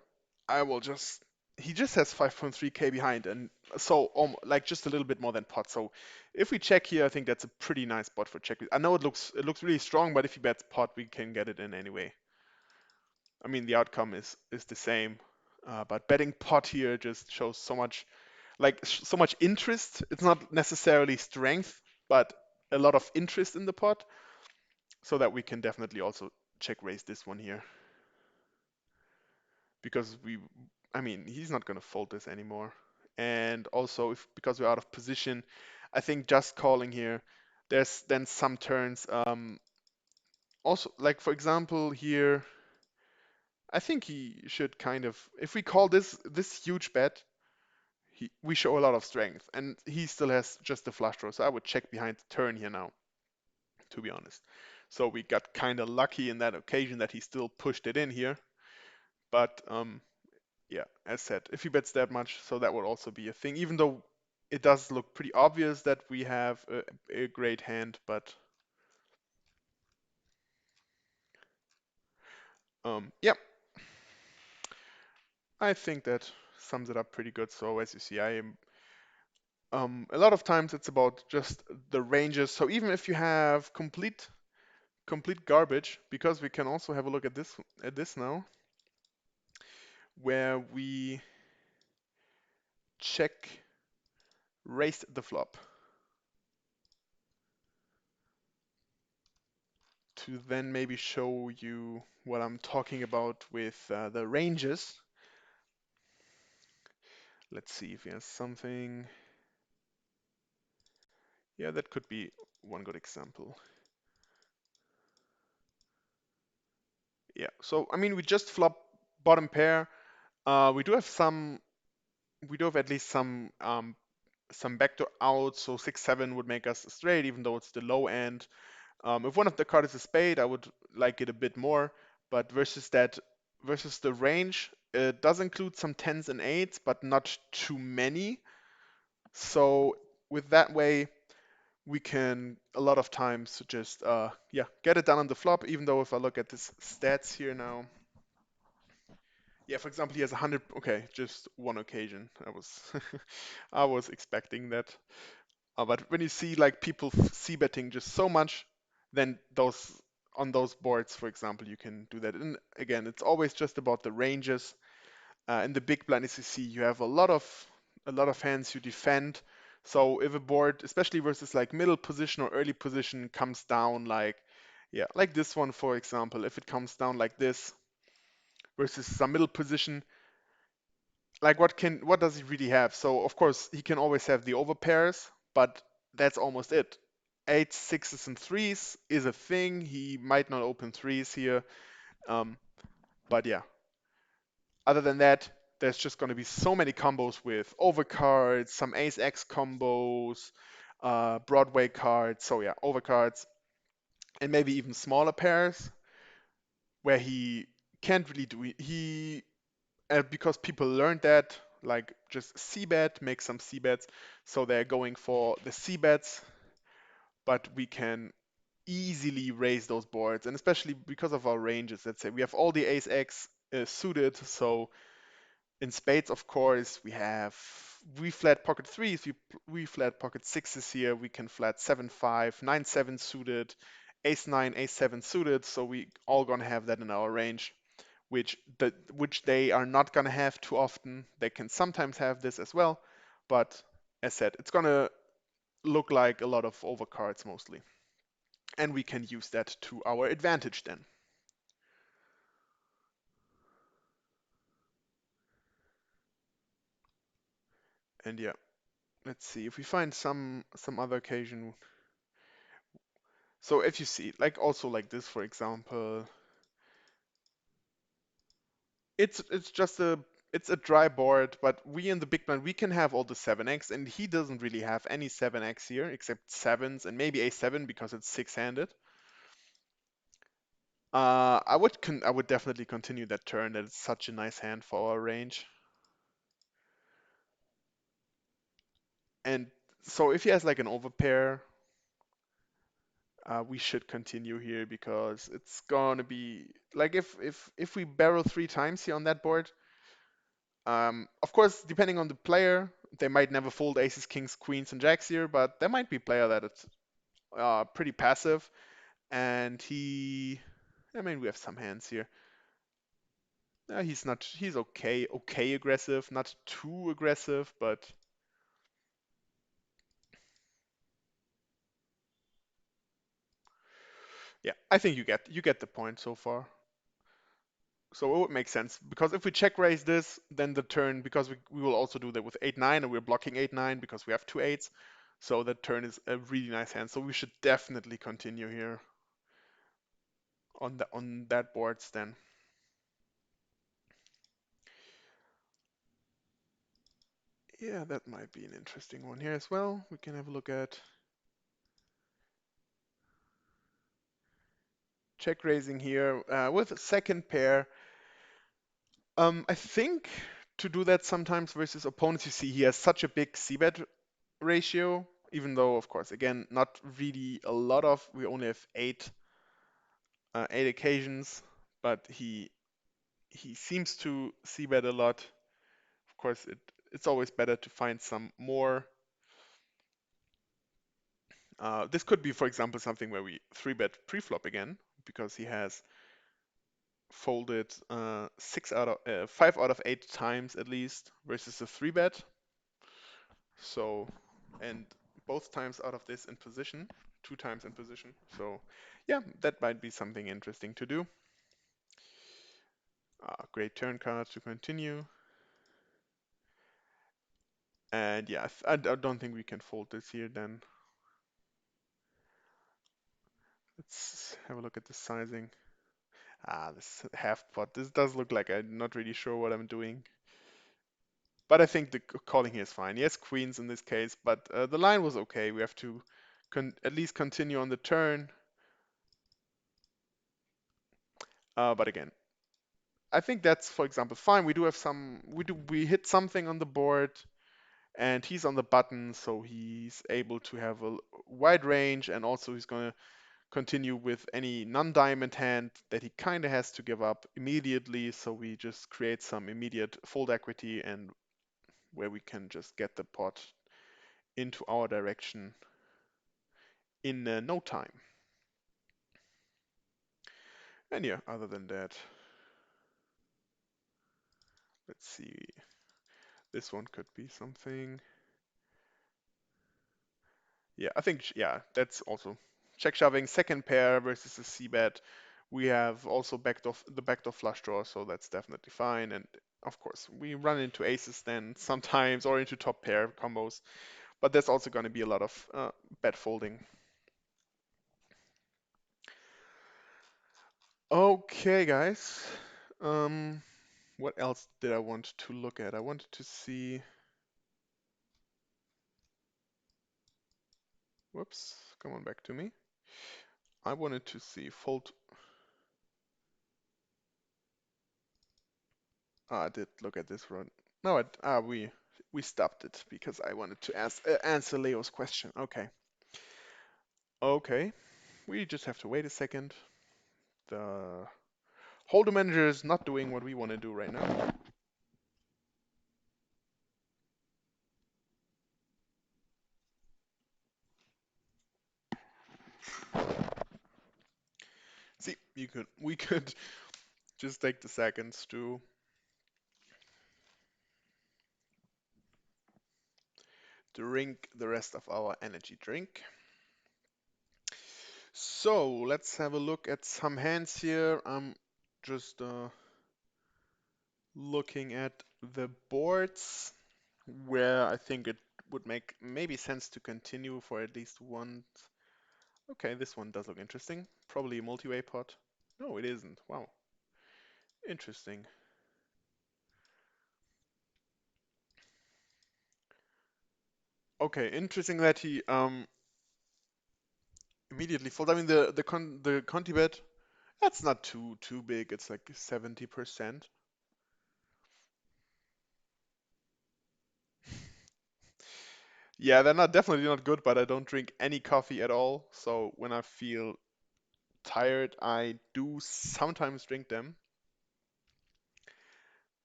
I will just he just has 5.3k behind, and so like just a little bit more than pot. So if we check here, I think that's a pretty nice spot for check. I know it looks really strong, but if he bets pot, we can get it in anyway. I mean, the outcome is the same, but betting pot here just shows so much, like so much interest. It's not necessarily strength, but a lot of interest in the pot, so that we can definitely also check raise this one here because I mean, he's not gonna fold this anymore. And also, if because we're out of position, I think just calling here, there's then some turns. Also, like for example here, I think he should kind of, if we call this huge bet, we show a lot of strength, and he still has just the flush draw. So I would check behind the turn here now, to be honest. So we got kind of lucky in that occasion that he still pushed it in here. But yeah, as said, if he bets that much, so that would also be a thing. Even though it does look pretty obvious that we have a great hand, but yeah, I think that sums it up pretty good. So as you see, I am a lot of times it's about just the ranges. So even if you have complete garbage, because we can also have a look at this now, where we check raised the flop to then maybe show you what I'm talking about with the ranges. Let's see if he has something. Yeah, that could be one good example. Yeah, so I mean, we just flop bottom pair. We do have at least some backdoor outs. So 6-7 would make us straight, even though it's the low end. If one of the cards is a spade, I would like it a bit more. But versus the range, it does include some tens and eights, but not too many. So with that way, we can a lot of times just yeah, get it done on the flop. Even though if I look at this stats here now, yeah, for example, he has 100. Okay, just one occasion. I was I was expecting that. But when you see like people c betting just so much, then those on those boards, for example, you can do that. And again, it's always just about the ranges. In the big blind, as you see, you have a lot of hands you defend. So if a board, especially versus like middle position or early position, comes down like, yeah, like this one, for example, if it comes down like this versus some middle position, like what does he really have? So of course he can always have the overpairs, but that's almost it. Eights, sixes, and threes is a thing. He might not open threes here, um, but yeah. Other than that, there's just going to be so many combos with overcards, some ace X combos, Broadway cards. So yeah, overcards, and maybe even smaller pairs where he can't really do. He because people learned that, like just c bet, make some c bets. So they're going for the c bets, but we can easily raise those boards, and especially because of our ranges. Let's say we have all the ace X suited, so in spades, of course, we have we flat pocket threes, we flat pocket sixes here. We can flat 7-5, 9-7 suited, ace 9, ace 7 suited. So we all gonna have that in our range, which they are not gonna have too often. They can sometimes have this as well, but as said, it's gonna look like a lot of overcards mostly, and we can use that to our advantage then. And yeah, let's see if we find some other occasion. So if you see, like also like this, for example, it's just it's a dry board, but we in the big blind we can have all the 7x, and he doesn't really have any 7x here except sevens and maybe a7 because it's six-handed. I would definitely continue that turn. That it's such a nice hand for our range. And so if he has like an overpair, we should continue here because it's gonna be like if we barrel three times here on that board. Of course, depending on the player, they might never fold aces, kings, queens, and jacks here, but there might be a player that is pretty passive, and I mean, we have some hands here. He's not, he's okay aggressive, not too aggressive, but yeah, I think you get the point so far. So it would make sense because if we check raise this, then the turn, because we will also do that with 8-9, and we're blocking 8-9 because we have two eights. So that turn is a really nice hand. So we should definitely continue here on that boards then. Yeah, that might be an interesting one here as well. We can have a look at check raising here with a second pair. I think to do that sometimes versus opponents, you see he has such a big c-bet ratio, even though, of course, again, not really a lot of, we only have eight occasions, but he seems to c-bet a lot. Of course, it's always better to find some more. This could be, for example, something where we 3-bet pre-flop again, because he has folded 5 out of 8 times at least versus a 3-bet. So, and both times out of this in position, 2 times in position. So, yeah, that might be something interesting to do. Great turn card to continue. And yeah, I don't think we can fold this here then. Let's have a look at the sizing. This half pot. This does look like I'm not really sure what I'm doing. But I think the calling here is fine. Yes, queens in this case, but the line was okay. We have to at least continue on the turn. But again, I think that's, for example, fine. We do have we hit something on the board, and he's on the button, so he's able to have a wide range, and also he's going to continue with any non-diamond hand that he kind of has to give up immediately. So we just create some immediate fold equity, and where we can just get the pot into our direction in no time. And yeah, other than that, let's see. This one could be something. Yeah, I think, yeah, that's also check shoving, second pair versus a c bet. We have also the backdoor flush draw, so that's definitely fine. And of course, we run into aces then sometimes or into top pair combos, but there's also going to be a lot of bet folding. Okay, guys. Um, what else did I want to look at? I wanted to see. Whoops, come on back to me. I wanted to see fold. I did look at this run. No, we stopped it because I wanted to answer Leo's question. Okay. Okay. We just have to wait a second. The holder manager is not doing what we want to do right now. See, we could just take the seconds to drink the rest of our energy drink. So let's have a look at some hands here. I'm just looking at the boards where I think it would make maybe sense to continue for at least one. Okay, this one does look interesting. Probably a multi-way pot. No, it isn't. Wow, interesting. Okay, interesting that he immediately folds. I mean the Conti bet, that's not too big. It's like 70%. Yeah, they're not definitely not good, but I don't drink any coffee at all. So when I feel tired, I do sometimes drink them.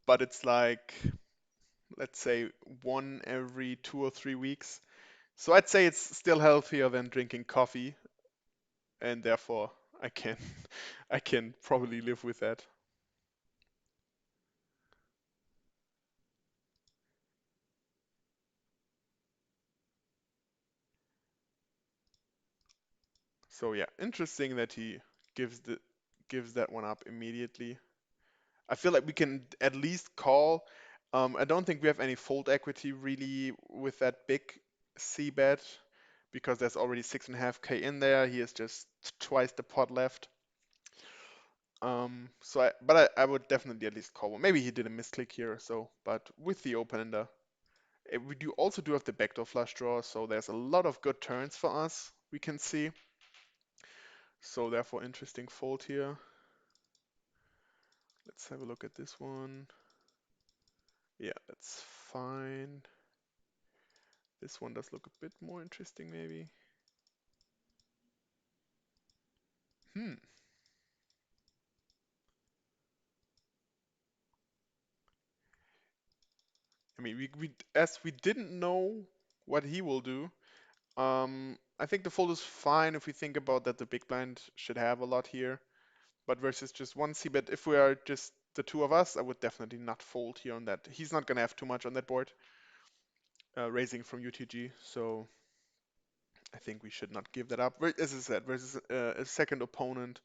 But it's like, let's say, one every 2 or 3 weeks. So I'd say it's still healthier than drinking coffee, and therefore I can I can probably live with that. So yeah, interesting that he gives the gives that one up immediately. I feel like we can at least call. I don't think we have any fold equity really with that big C bet because there's already 6.5K in there. He has just twice the pot left. But I would definitely at least call one. Maybe he did a misclick here, so, but with the open ender. We do also do have the backdoor flush draw, so there's a lot of good turns for us, we can see. So therefore, interesting fold here. Let's have a look at this one. Yeah, that's fine. This one does look a bit more interesting, maybe. Hmm. I mean, as we didn't know what he will do, I think the fold is fine if we think about that the big blind should have a lot here. But versus just one c-bet, if we are just the two of us, I would definitely not fold here on that. He's not gonna have too much on that board, raising from UTG, so I think we should not give that up. As I said, versus a second opponent,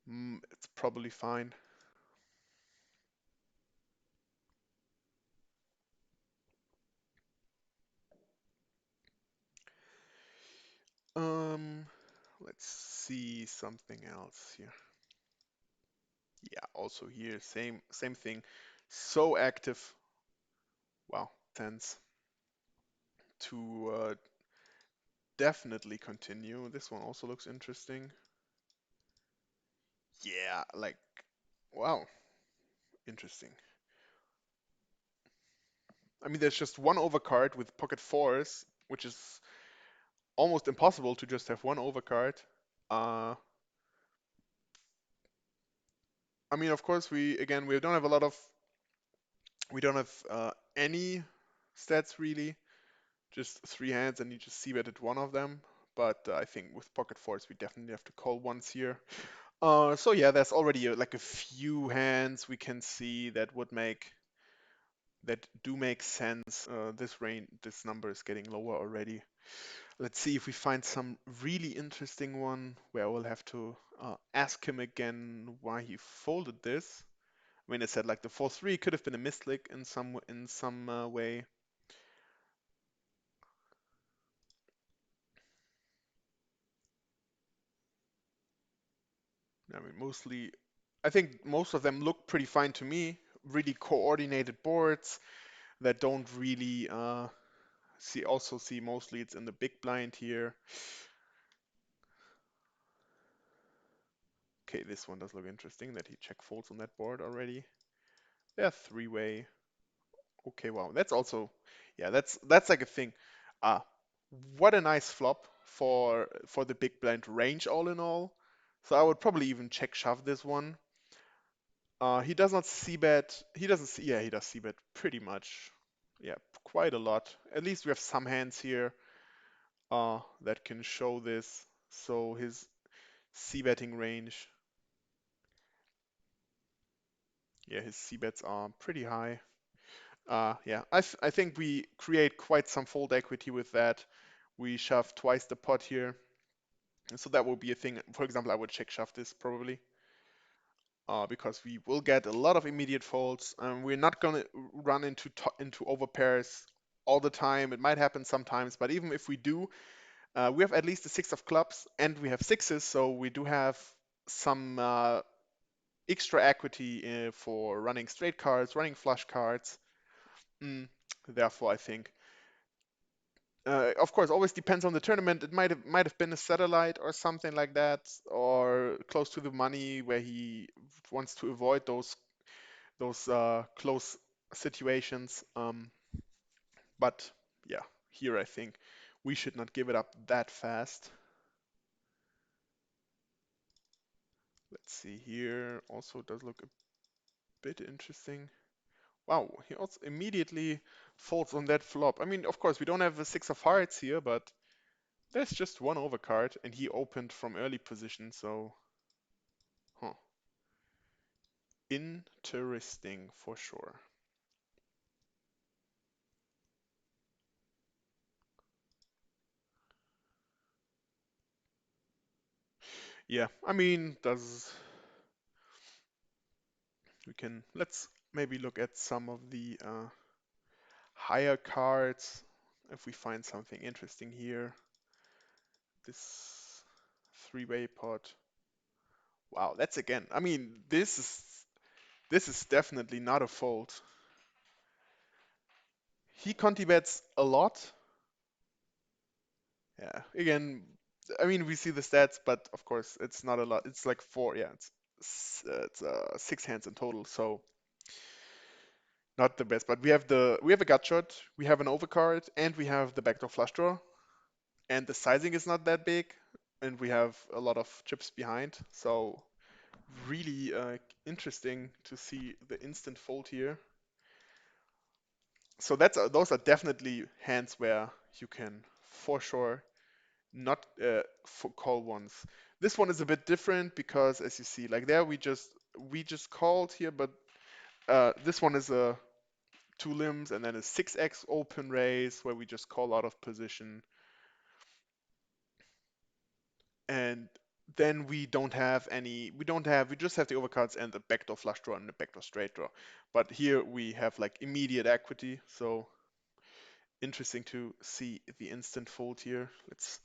it's probably fine. Um, let's see something else here. Yeah, also here, same thing. So active. Wow, sense to definitely continue. This one also looks interesting. Yeah, like, wow, interesting. I mean, there's just one overcard with pocket fours, which is almost impossible to just have one overcard. Uh, I mean, of course, we don't have a lot of, we don't have any stats really, just three hands, and you just see that at one of them. But I think with pocket fours, we definitely have to call once here. So yeah, there's already like a few hands we can see that would make that do make sense. This number is getting lower already. Let's see if we find some really interesting one where we'll have to ask him again why he folded this. I mean, I said like the 4-3 could have been a misclick in some way. I mean, mostly, I think most of them look pretty fine to me. Really coordinated boards that don't really see mostly it's in the big blind here. Okay, this one does look interesting that he check folds on that board already. Yeah, three-way. Okay, wow. That's also, yeah, that's like a thing. Ah, what a nice flop for the big blind range all in all. So I would probably even check shove this one. He does not see bet. He doesn't see. Yeah, he does see bet pretty much. Yeah, quite a lot. At least we have some hands here that can show this. So his c betting range. Yeah, his c bets are pretty high. Yeah, I think we create quite some fold equity with that. We shove twice the pot here. So that will be a thing. For example, I would check shove this probably. Because we will get a lot of immediate folds. We're not gonna run into overpairs all the time. It might happen sometimes, but even if we do, we have at least a six of clubs and we have sixes, so we do have some extra equity for running straight cards, running flush cards. Mm, Therefore, I think. Of course, always depends on the tournament. It might have been a satellite or something like that, or close to the money where he wants to avoid those close situations. But yeah, here I think we should not give it up that fast. Let's see here. Also does look a bit interesting. Wow, he also immediately folds on that flop. I mean, of course, we don't have a six of hearts here, but there's just one overcard, and he opened from early position, so huh. Interesting for sure. Yeah, I mean, does let's maybe look at some of the higher cards if we find something interesting here. This three-way pot. Wow, that's again. I mean, this is definitely not a fold. He conti bets a lot. Yeah, again, I mean we see the stats, but of course it's not a lot. It's like four. Yeah, it's six hands in total, so not the best. But we have a gut shot, we have an overcard, and we have the backdoor flush draw. And the sizing is not that big, and we have a lot of chips behind. So really interesting to see the instant fold here. So those are definitely hands where you can for sure not call ones. This one is a bit different because as you see, like there we just called here, but this one is a two limbs and then a 6x open raise where we just call out of position. And then we just have the overcards and the backdoor flush draw and the backdoor straight draw. But here we have like immediate equity, so interesting to see the instant fold here. Let's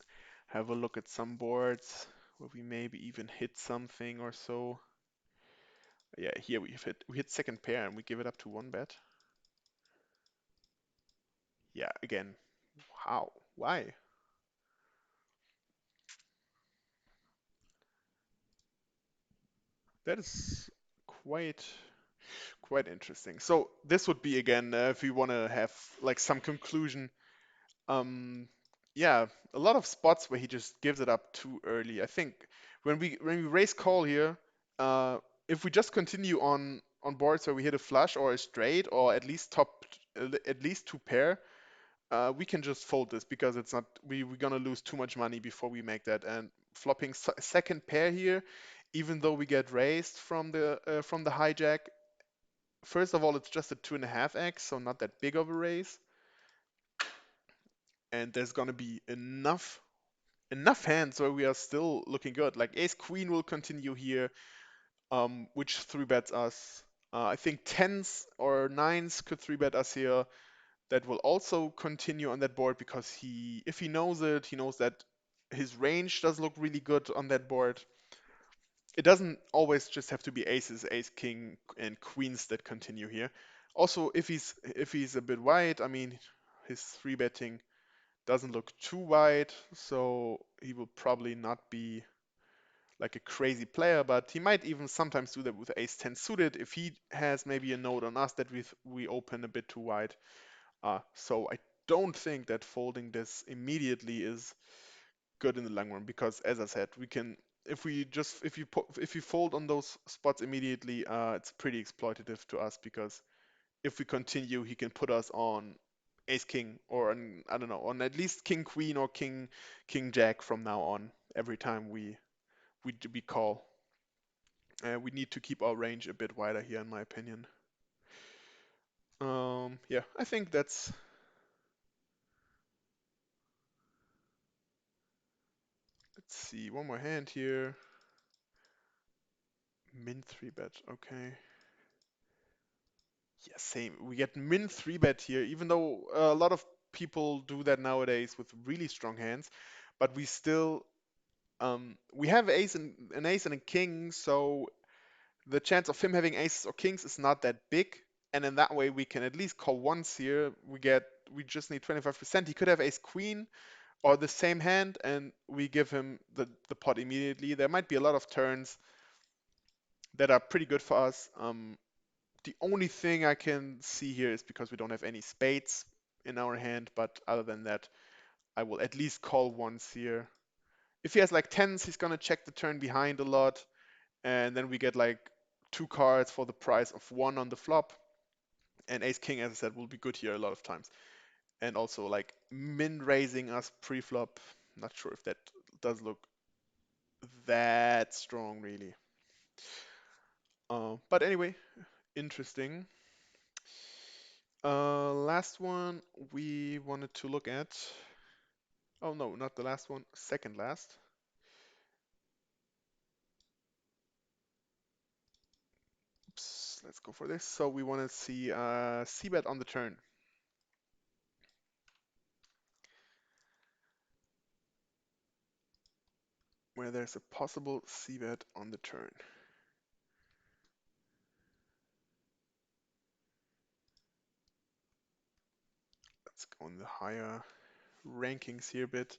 have a look at some boards where we maybe even hit something or so. Yeah, here we hit second pair and we give it up to one bet. Yeah, again, how? Why? That is quite quite interesting. So this would be again, if we want to have like some conclusion. Um, yeah, a lot of spots where he just gives it up too early. I think when we raise call here, uh, if we just continue on boards where we hit a flush or a straight or at least two pair, we can just fold this because it's not we're gonna lose too much money before we make that. And flopping second pair here, even though we get raised from the hijack, first of all, it's just a 2.5x, so not that big of a raise. And there's gonna be enough hands where we are still looking good. Like ace queen will continue here, which three bets us. I think tens or nines could three bet us here. That will also continue on that board because if he knows it, he knows that his range does look really good on that board. It doesn't always just have to be aces, ace, king, and queens that continue here. Also, if he's a bit wide, I mean, his three betting doesn't look too wide, so he will probably not be like a crazy player, but he might even sometimes do that with ace 10 suited if he has maybe a note on us that we open a bit too wide. So I don't think that folding this immediately is good in the long run because, as I said, we can if you fold on those spots immediately, it's pretty exploitative to us because if we continue, he can put us on ace king or on, I don't know, on at least king queen or king jack from now on every time we call. We need to keep our range a bit wider here, in my opinion. Yeah, I think that's. Let's see, one more hand here. Min 3 bet, okay. Yeah, same. We get min 3 bet here, even though a lot of people do that nowadays with really strong hands, but we have an ace and a king, so the chance of him having aces or kings is not that big. And in that way, we can at least call once here. We just need 25%. He could have ace queen or the same hand, and we give him the pot immediately. There might be a lot of turns that are pretty good for us. The only thing I can see here is because we don't have any spades in our hand, but other than that, I will at least call once here. If he has like tens, he's gonna check the turn behind a lot, and then we get like two cards for the price of one on the flop. And ace king, as I said, will be good here a lot of times. And also like min raising us pre-flop. Not sure if that does look that strong really. But anyway, interesting. Last one we wanted to look at. Oh no, not the last one, second last. Oops, let's go for this. So we want to see c-bet on the turn. Where there's a possible c-bet on the turn. Let's go in the higher rankings here a bit.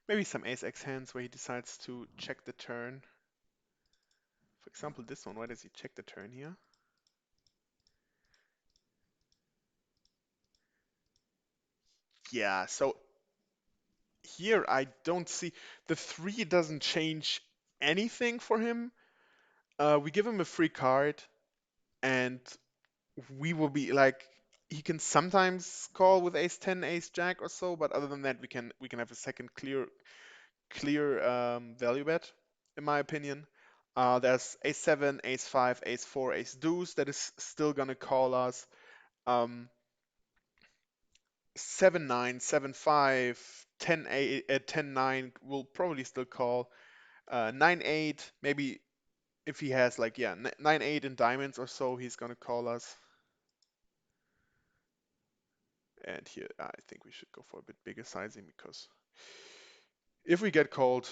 Maybe some ace-x hands where he decides to check the turn. For example, this one, why does he check the turn here? Yeah, so here I don't see, the 3 doesn't change anything for him. We give him a free card, and we will be like, he can sometimes call with ace 10, ace jack or so, but other than that, we can have a second clear value bet, in my opinion. There's ace 7, ace 5, ace 4, ace deuce that is still gonna call us. Um, 7 9, 7 5, 10 8, 10 9 will probably still call. 9 8, maybe if he has like, yeah, 9 8 in diamonds or so, he's gonna call us. And here, I think we should go for a bit bigger sizing because if we get called,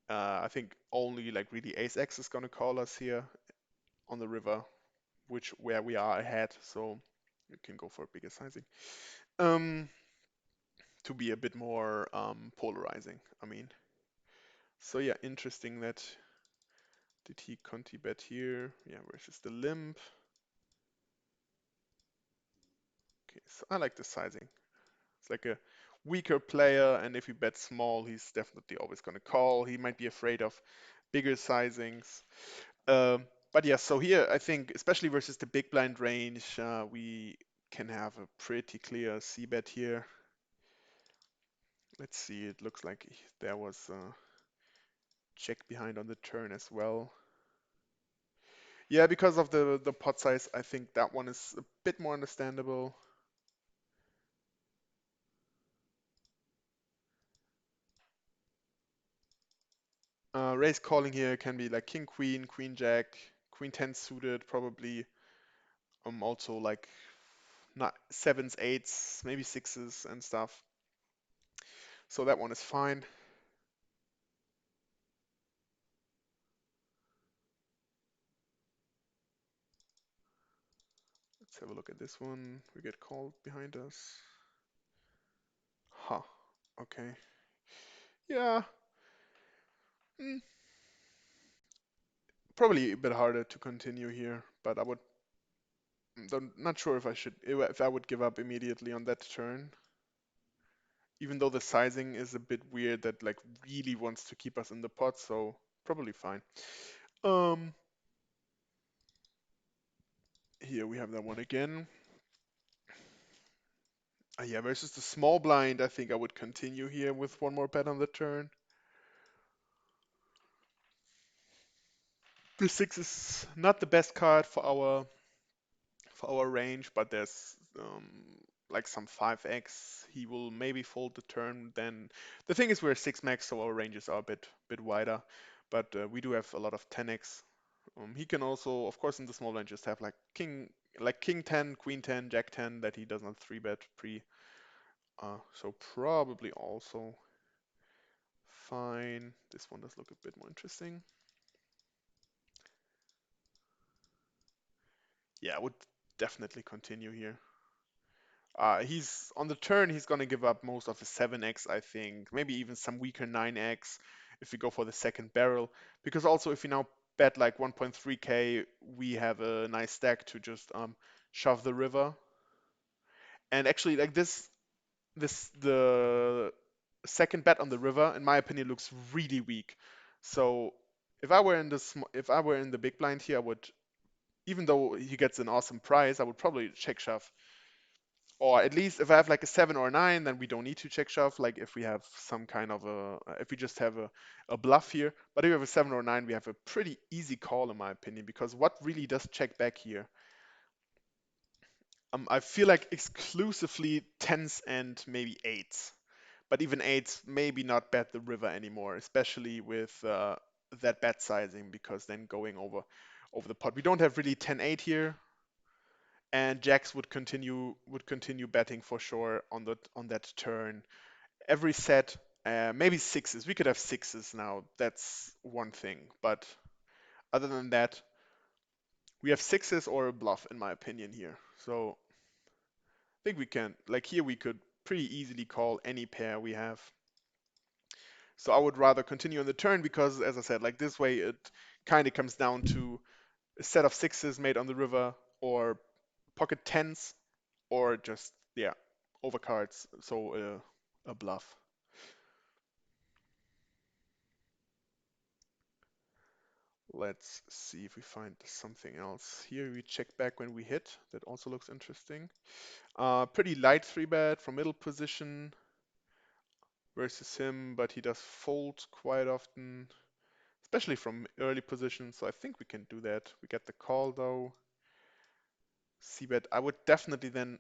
I think only like really ace X is gonna call us here on the river, where we are ahead. So you can go for a bigger sizing. Um, to be a bit more polarizing. I mean, so yeah, interesting that did he Conti bet here? Yeah, versus the limp. Okay, so I like the sizing. It's like a weaker player, and if he bets small, he's definitely always going to call. He might be afraid of bigger sizings. But yeah, so here I think, especially versus the big blind range, we can have a pretty clear C bet here. Let's see, it looks like there was a check behind on the turn as well. Yeah, because of the pot size, I think that one is a bit more understandable. Raise calling here can be like king queen, queen jack, queen 10 suited probably. Also like not sevens, eights, maybe sixes and stuff. So that one is fine. Let's have a look at this one. We get called behind us. Huh. Okay. Yeah. mm, Probably a bit harder to continue here, but I would. Not sure if I should, if I would give up immediately on that turn. Even though the sizing is a bit weird, that like really wants to keep us in the pot, so probably fine. Um, Here we have that one again. Yeah, versus the small blind, I think I would continue here with one more bet on the turn. The six is not the best card for our range, but there's like some 5x. He will maybe fold the turn. Then the thing is we're 6 max, so our ranges are a bit wider, but we do have a lot of 10x. He can also, of course, in the small blind just have like king 10, queen 10, jack 10 that he does not 3-bet pre. So probably also fine. This one does look a bit more interesting. Yeah, I would definitely continue here. He's on the turn, he's gonna give up most of his 7x, I think. Maybe even some weaker 9x if we go for the second barrel. Because also if we now bet like 1.3k, we have a nice stack to just shove the river. And actually like the second bet on the river, in my opinion, looks really weak. So if I were in the big blind here, I would, even though he gets an awesome price, I would probably check shove. Or at least if I have like a 7 or a 9, then we don't need to check shove. Like if we have some kind of if we just have a bluff here. But if we have a 7 or 9, we have a pretty easy call in my opinion, because what really does check back here? I feel like exclusively 10s and maybe 8s. But even 8s maybe not bet the river anymore, especially with that bet sizing, because then going over the pot. We don't have really 10-8 here, and jacks would continue betting for sure on that turn. Every set, maybe sixes. We could have sixes now. That's one thing. But other than that, we have sixes or a bluff, in my opinion, here. So I think we can, like here, we could pretty easily call any pair we have. So I would rather continue on the turn because, as I said, like this way, it kind of comes down to a set of sixes made on the river or pocket tens or just, yeah, overcards. So a bluff. Let's see if we find something else. Here we check back when we hit. That also looks interesting. Pretty light 3-bet from middle position versus him, but he does fold quite often, especially from early position. So I think we can do that. We get the call though. C-bet. I would definitely then.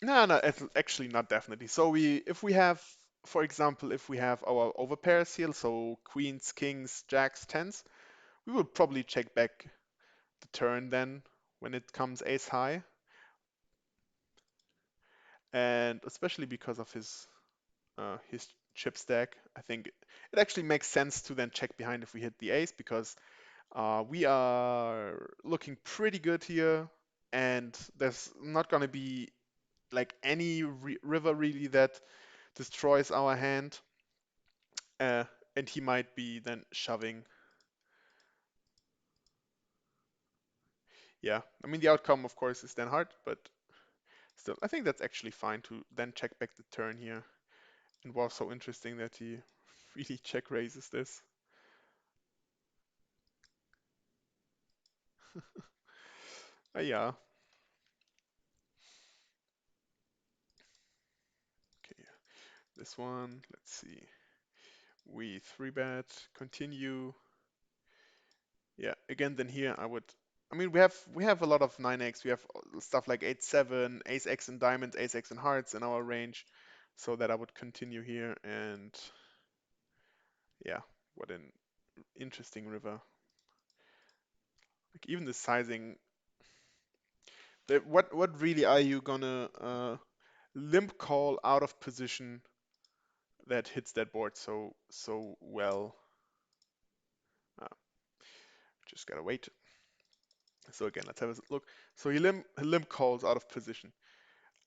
No, no, it's actually not definitely. So if we have, for example, if we have our overpairs here, so queens, kings, jacks, tens, we will probably check back the turn then when it comes ace high, and especially because of his chip stack, I think it actually makes sense to then check behind if we hit the ace, because we are looking pretty good here, and there's not going to be like any river really that destroys our hand, uh, and he might be then shoving. Yeah, I mean the outcome of course is then hard, but still I think that's actually fine to then check back the turn here. And was so interesting that he really check raises this. Yeah. Okay, this one, let's see. We 3-bet, continue. Yeah, again, then here I would. I mean, we have a lot of 9x. We have stuff like 8-7, ace x and diamonds, ace x and hearts in our range, so that I would continue here. And yeah, what an interesting river. Like even the sizing. What really are you gonna limp call out of position that hits that board so well? Uh, just gotta wait. So again, let's have a look. So he limp calls out of position.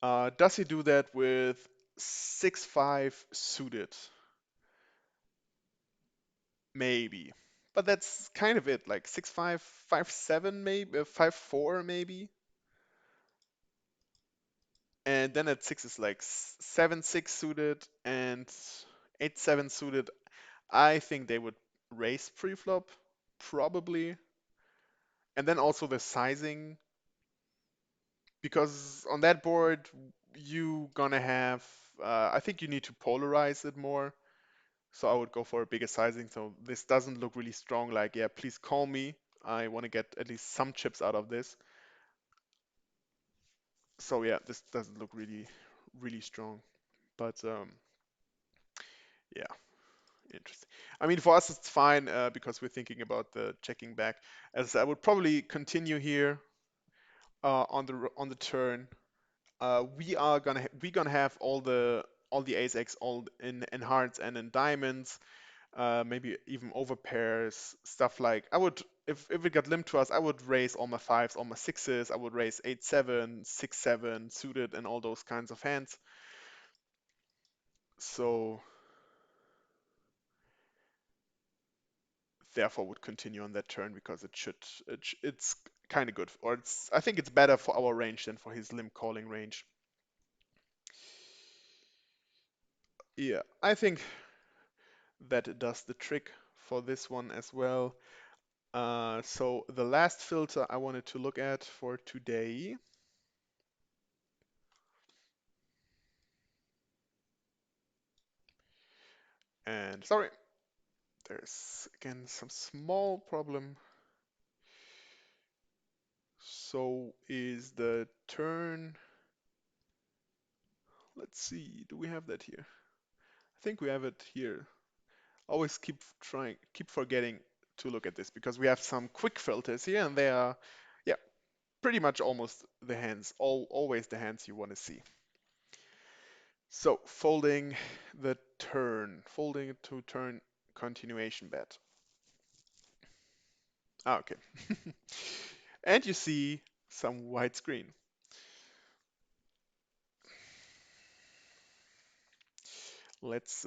Does he do that with 6-5 suited? Maybe. But that's kind of it, like 6-5, 5-7 maybe, 5-4 maybe. And then at 6 is like 7-6 suited and 8-7 suited. I think they would raise pre-flop, probably. And then also the sizing, because on that board you gonna have, I think you need to polarize it more. So I would go for a bigger sizing. So this doesn't look really strong. Like, yeah, please call me. I want to get at least some chips out of this. So yeah, this doesn't look really strong. But yeah, interesting. I mean, for us it's fine because we're thinking about the checking back. As I would probably continue here on the turn. We gonna have all the ace x all in hearts and in diamonds. Maybe even over pairs, stuff like I would if it got limped to us, I would raise all my fives, all my sixes, I would raise 8-7, 6-7 suited and all those kinds of hands. So therefore would continue on that turn because it's kind of good, or it's I think it's better for our range than for his limp calling range. Yeah, I think that it does the trick for this one as well. So the last filter I wanted to look at for today, and sorry, there's again some small problem. So is the turn, let's see, do we have that here? I think we have it here. Always keep forgetting to look at this because we have some quick filters here and they are, yeah, pretty much almost the hands, always the hands you want to see. So folding folding it to turn continuation bet. Ah, okay. And you see some white screen. Let's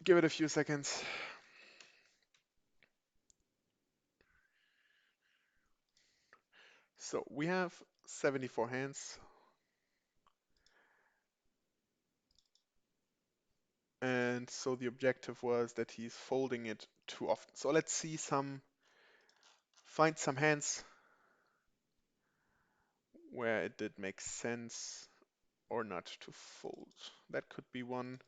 give it a few seconds. So we have 74 hands. And so the objective was that he's folding it too often. So let's find some hands where it did make sense or not to fold. That could be one.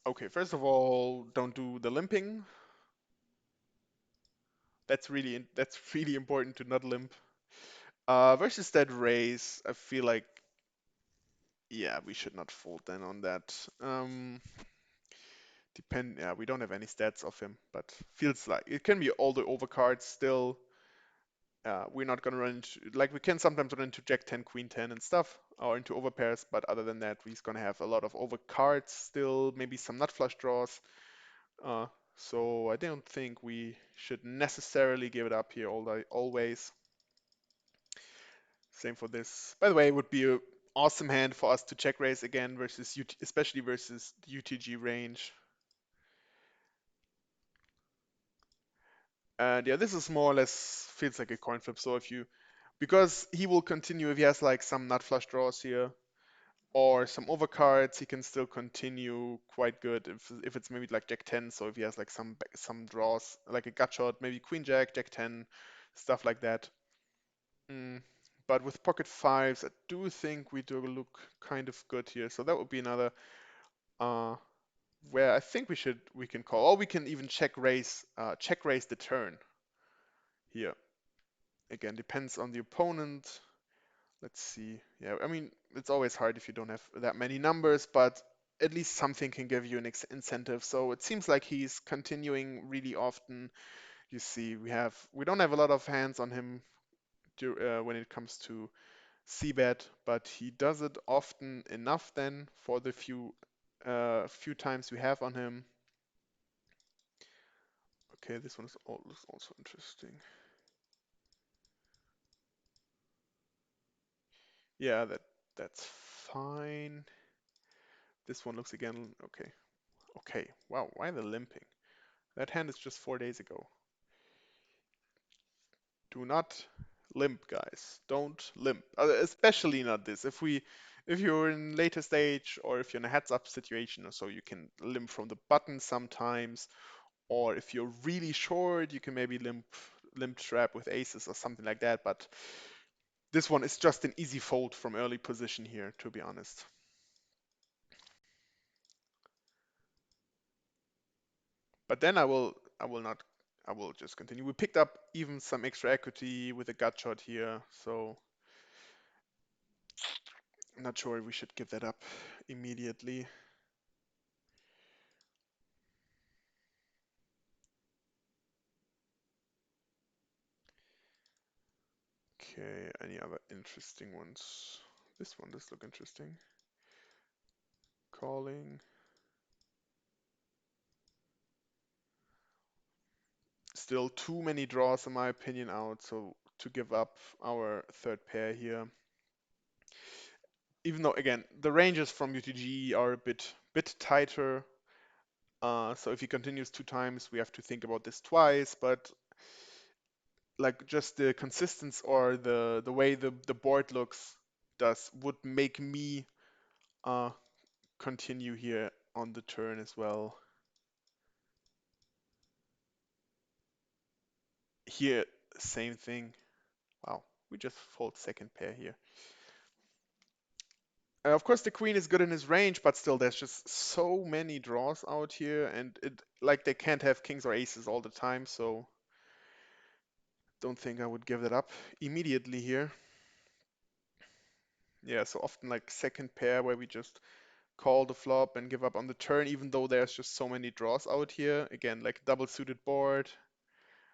Okay, first of all, don't do the limping. That's really important to not limp. Versus that raise, I feel like, yeah, we should not fold then on that. Yeah, we don't have any stats of him, but feels like it can be all the overcards still. We're not gonna run into, like we can sometimes run into Jack 10, Queen 10 and stuff, or into overpairs, but other than that, we're gonna have a lot of overcards still, maybe some nut flush draws. Uh, so I don't think we should necessarily give it up here always. Same for this. By the way, it would be an awesome hand for us to check raise again versus especially versus the UTG range. And yeah, this is more or less feels like a coin flip. So because he will continue if he has like some nut flush draws here or some overcards, he can still continue quite good if it's maybe like Jack 10. So if he has like some draws, like a gut shot, maybe Queen Jack, Jack 10, stuff like that. Mm. But with pocket fives, I do think we do look kind of good here. So that would be another uh, where I think we can call, or we can even check raise the turn here. Again, depends on the opponent. Let's see. Yeah, I mean, it's always hard if you don't have that many numbers, but at least something can give you an incentive. So it seems like he's continuing really often. You see, we don't have a lot of hands on him when it comes to c-bet, but he does it often enough then for the few times we have on him. Okay, this one is looks also interesting. Yeah, that's fine. This one looks again okay. Okay, wow, why the limping? That hand is just 4 days ago. Do not limp, guys. Don't limp. Especially not this. If you're in later stage or if you're in a heads up situation or so, you can limp from the button sometimes. Or if you're really short, you can maybe limp trap with aces or something like that. But this one is just an easy fold from early position here, to be honest. But then I will just continue. We picked up even some extra equity with a gut shot here, so I'm not sure we should give that up immediately. Okay, any other interesting ones? This one does look interesting. Calling. Still too many draws in my opinion out, so to give up our third pair here. Even though again, the ranges from UTG are a bit tighter. So if he continues 2 times, we have to think about this twice, but like just the consistency or the way the board looks would make me uh, continue here on the turn as well. Here, same thing. Wow, we just fold second pair here. Of course, the queen is good in his range, but still, there's just so many draws out here, and like they can't have kings or aces all the time, so don't think I would give that up immediately here. Yeah, so often like second pair where we just call the flop and give up on the turn, even though there's just so many draws out here. Again, like double suited board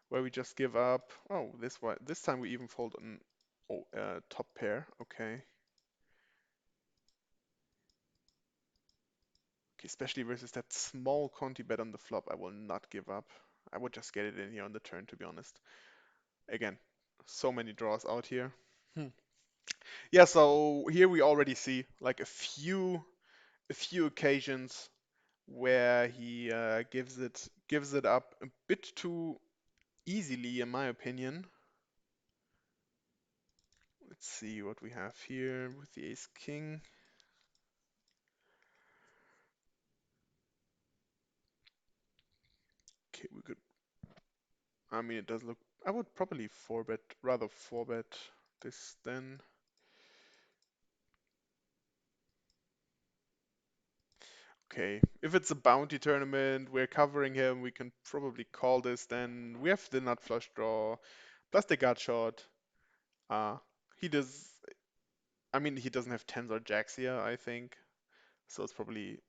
where we just give up. Oh, this time we even fold on top pair. Okay. Okay, especially versus that small Conti bet on the flop, I will not give up. I would just get it in here on the turn, to be honest. Again, so many draws out here. Hmm. Yeah, so here we already see like a few occasions where he gives it up a bit too easily, in my opinion. Let's see what we have here with the ace king. Okay, we could. I mean, it does look. I would probably rather four bet this then. Okay, if it's a bounty tournament, we're covering him, we can probably call this then. We have the nut flush draw, plus the gut shot. Uh, he does, I mean, he doesn't have tens or jacks here, I think. So it's probably,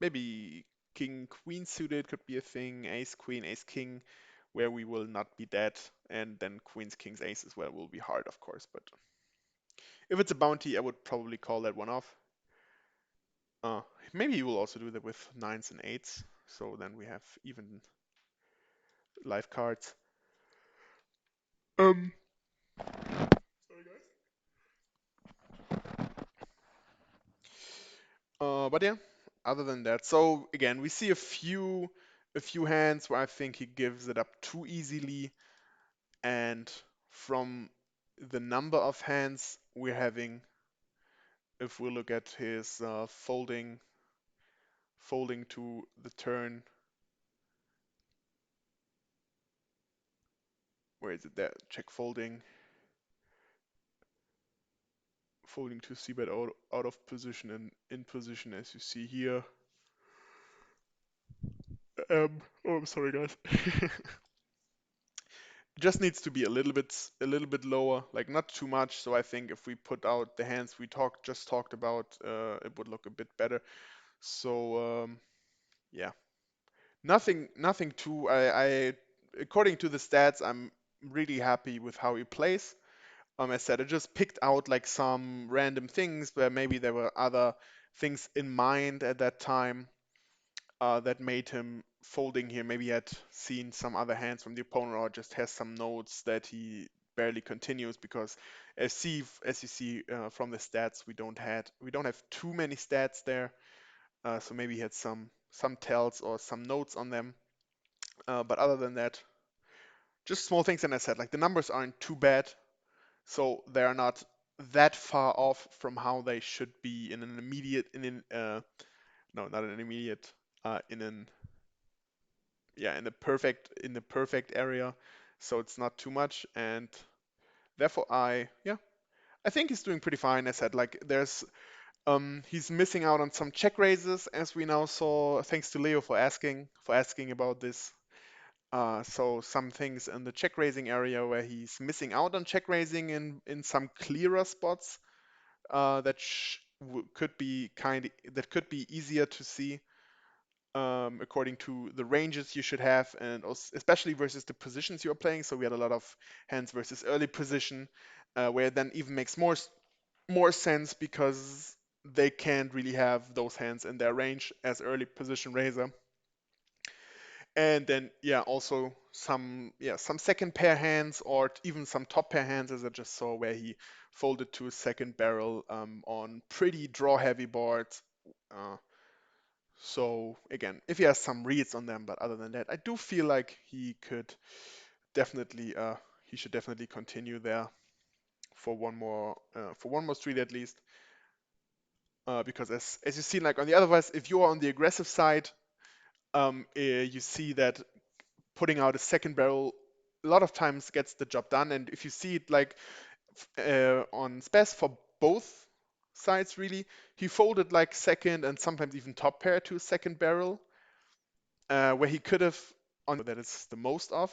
maybe king, queen suited could be a thing, ace, queen, ace, king, where we will not be dead. And then queens, kings, ace as well will be hard, of course. But if it's a bounty, I would probably call that one off. Uh, Maybe he will also do that with nines and eights. So then we have even live cards. Um, Sorry, guys. But yeah, other than that, so again, we see a few hands where I think he gives it up too easily, and from the number of hands we're having, if we look at his folding to the turn, where is it there? Check folding to c-bet out of position and in position, as you see here. Oh, I'm sorry, guys. just needs to be a little bit lower, like not too much. So I think if we put out the hands we just talked about, it would look a bit better. So yeah, nothing too. According to the stats, I'm really happy with how he plays. As said, I just picked out like some random things where maybe there were other things in mind at that time that made him folding here. Maybe he had seen some other hands from the opponent or just has some notes that he barely continues because as you see from the stats, we don't have too many stats there. So maybe he had some tells or some notes on them. But other than that, just small things. And I said like the numbers aren't too bad, so they are not that far off from how they should be in an immediate in an no, not an immediate in an yeah, in the perfect area, so it's not too much, and therefore I think he's doing pretty fine. I said like he's missing out on some check raises as we now saw, thanks to Leo for asking about this. So some things in the check raising area where he's missing out on check raising in some clearer spots that could be easier to see according to the ranges you should have, and also, especially versus the positions you're playing. So we had a lot of hands versus early position, where it then even makes more sense because they can't really have those hands in their range as early position raiser. And then also some second pair hands or even some top pair hands, as I just saw, where he folded to a second barrel on pretty draw heavy boards. Uh, So again, if he has some reads on them, but other than that, I do feel like definitely he should definitely continue there for one more street at least. Because as you see, like on the otherwise, if you are on the aggressive side, you see that putting out a second barrel a lot of times gets the job done. And if you see it like on Spes for both sides really, he folded like second and sometimes even top pair to a second barrel, where he could have on that is the most of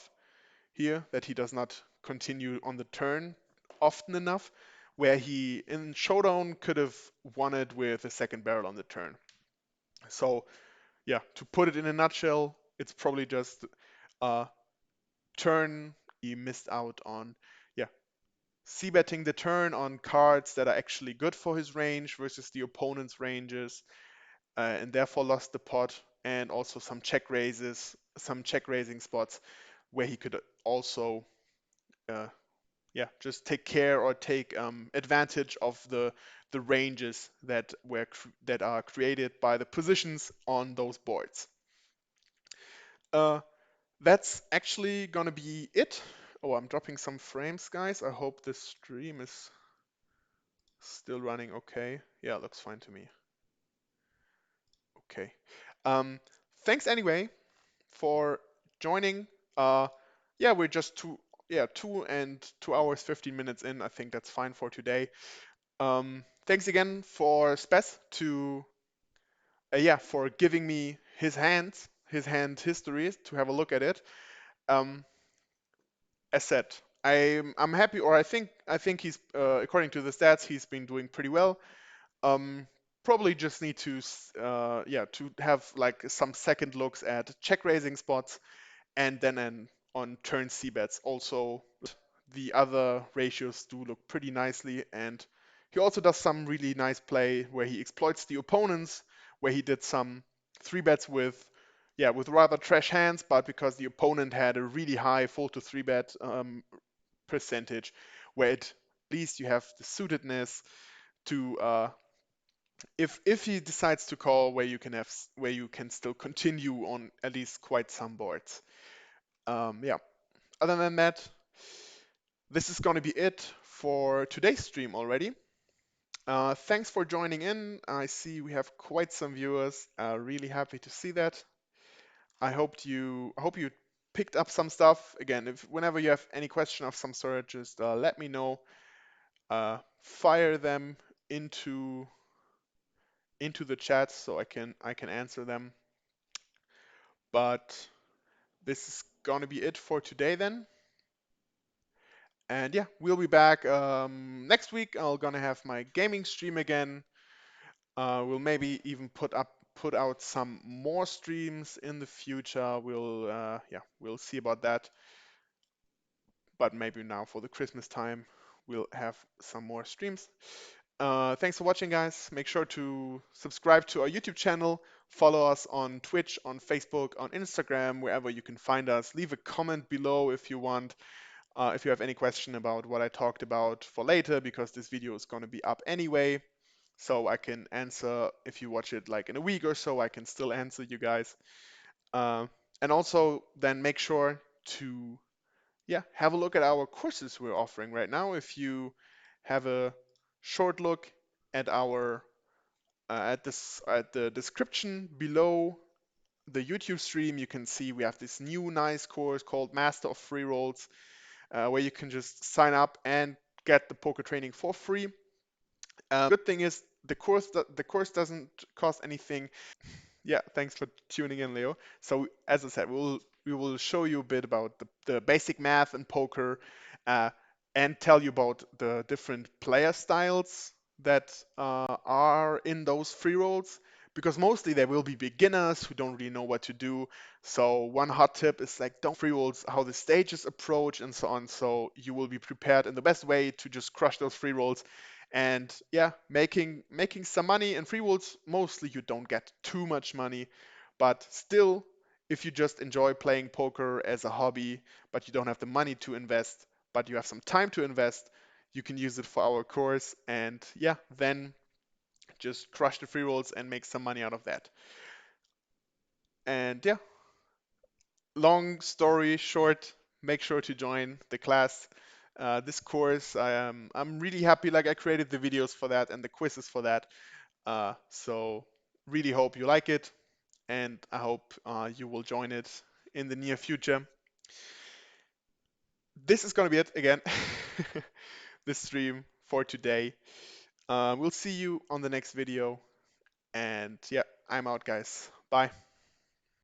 here, that he does not continue on the turn often enough, where he in showdown could have won it with a second barrel on the turn. So yeah, to put it in a nutshell, it's probably just a turn he missed out on. Yeah, c-betting the turn on cards that are actually good for his range versus the opponent's ranges, and therefore lost the pot, and also some check raising spots where he could also uh, just take care or take advantage of the ranges that are created by the positions on those boards. Uh, that's actually gonna be it. Oh, I'm dropping some frames, guys. I hope this stream is still running okay. Yeah, it looks fine to me. Okay. Um, Thanks anyway for joining. We're just 2 hours 15 minutes in. I think that's fine for today. Thanks again for Spes for giving me his hand history to have a look at it. Um, as said, I'm happy, or I think he's according to the stats he's been doing pretty well. Um, Probably just need to have like some second looks at check raising spots, and then on turn C bets also. The other ratios do look pretty nicely, and he also does some really nice play where he exploits the opponents, where he did some three bets with rather trash hands, but because the opponent had a really high fold to three bet percentage, where at least you have the suitedness to if he decides to call, where you can still continue on at least quite some boards. Yeah. Other than that, this is going to be it for today's stream already. Thanks for joining in. I see we have quite some viewers. Really happy to see that. I hope you picked up some stuff. Again, if whenever you have any question of some sort, just let me know. Fire them into the chat so I can answer them. But this is gonna be it for today then. And yeah, we'll be back next week. I'm gonna have my gaming stream again. We'll maybe even put out some more streams in the future. We'll see about that. But maybe now for the Christmas time, we'll have some more streams. Thanks for watching, guys. Make sure to subscribe to our YouTube channel, follow us on Twitch, on Facebook, on Instagram, wherever you can find us. Leave a comment below if you want, if you have any question about what I talked about for later, because this video is going to be up anyway. So I can answer if you watch it like in a week or so, I can still answer you guys. Uh, and also then make sure to have a look at our courses we're offering right now. If you have a short look at our at the description below the YouTube stream, you can see we have this new nice course called Master of Free Rolls, where you can just sign up and get the poker training for free. Good thing is the course doesn't cost anything. Yeah, thanks for tuning in, Leo. So as I said, we will show you a bit about the basic math in poker, uh, and tell you about the different player styles that are in those free rolls. Because mostly there will be beginners who don't really know what to do. So one hot tip is like don't free rolls how the stages approach and so on. So you will be prepared in the best way to just crush those free rolls and yeah, making some money in free rolls. Mostly you don't get too much money, but still, if you just enjoy playing poker as a hobby, but you don't have the money to invest, but you have some time to invest, you can use it for our course, and yeah, then just crush the free rolls and make some money out of that. And yeah, long story short, make sure to join the class. This course, I'm really happy. Like I created the videos for that and the quizzes for that. So really hope you like it, and I hope you will join it in the near future. This is gonna be it again. This stream for today. We'll see you on the next video. And yeah, I'm out, guys. Bye.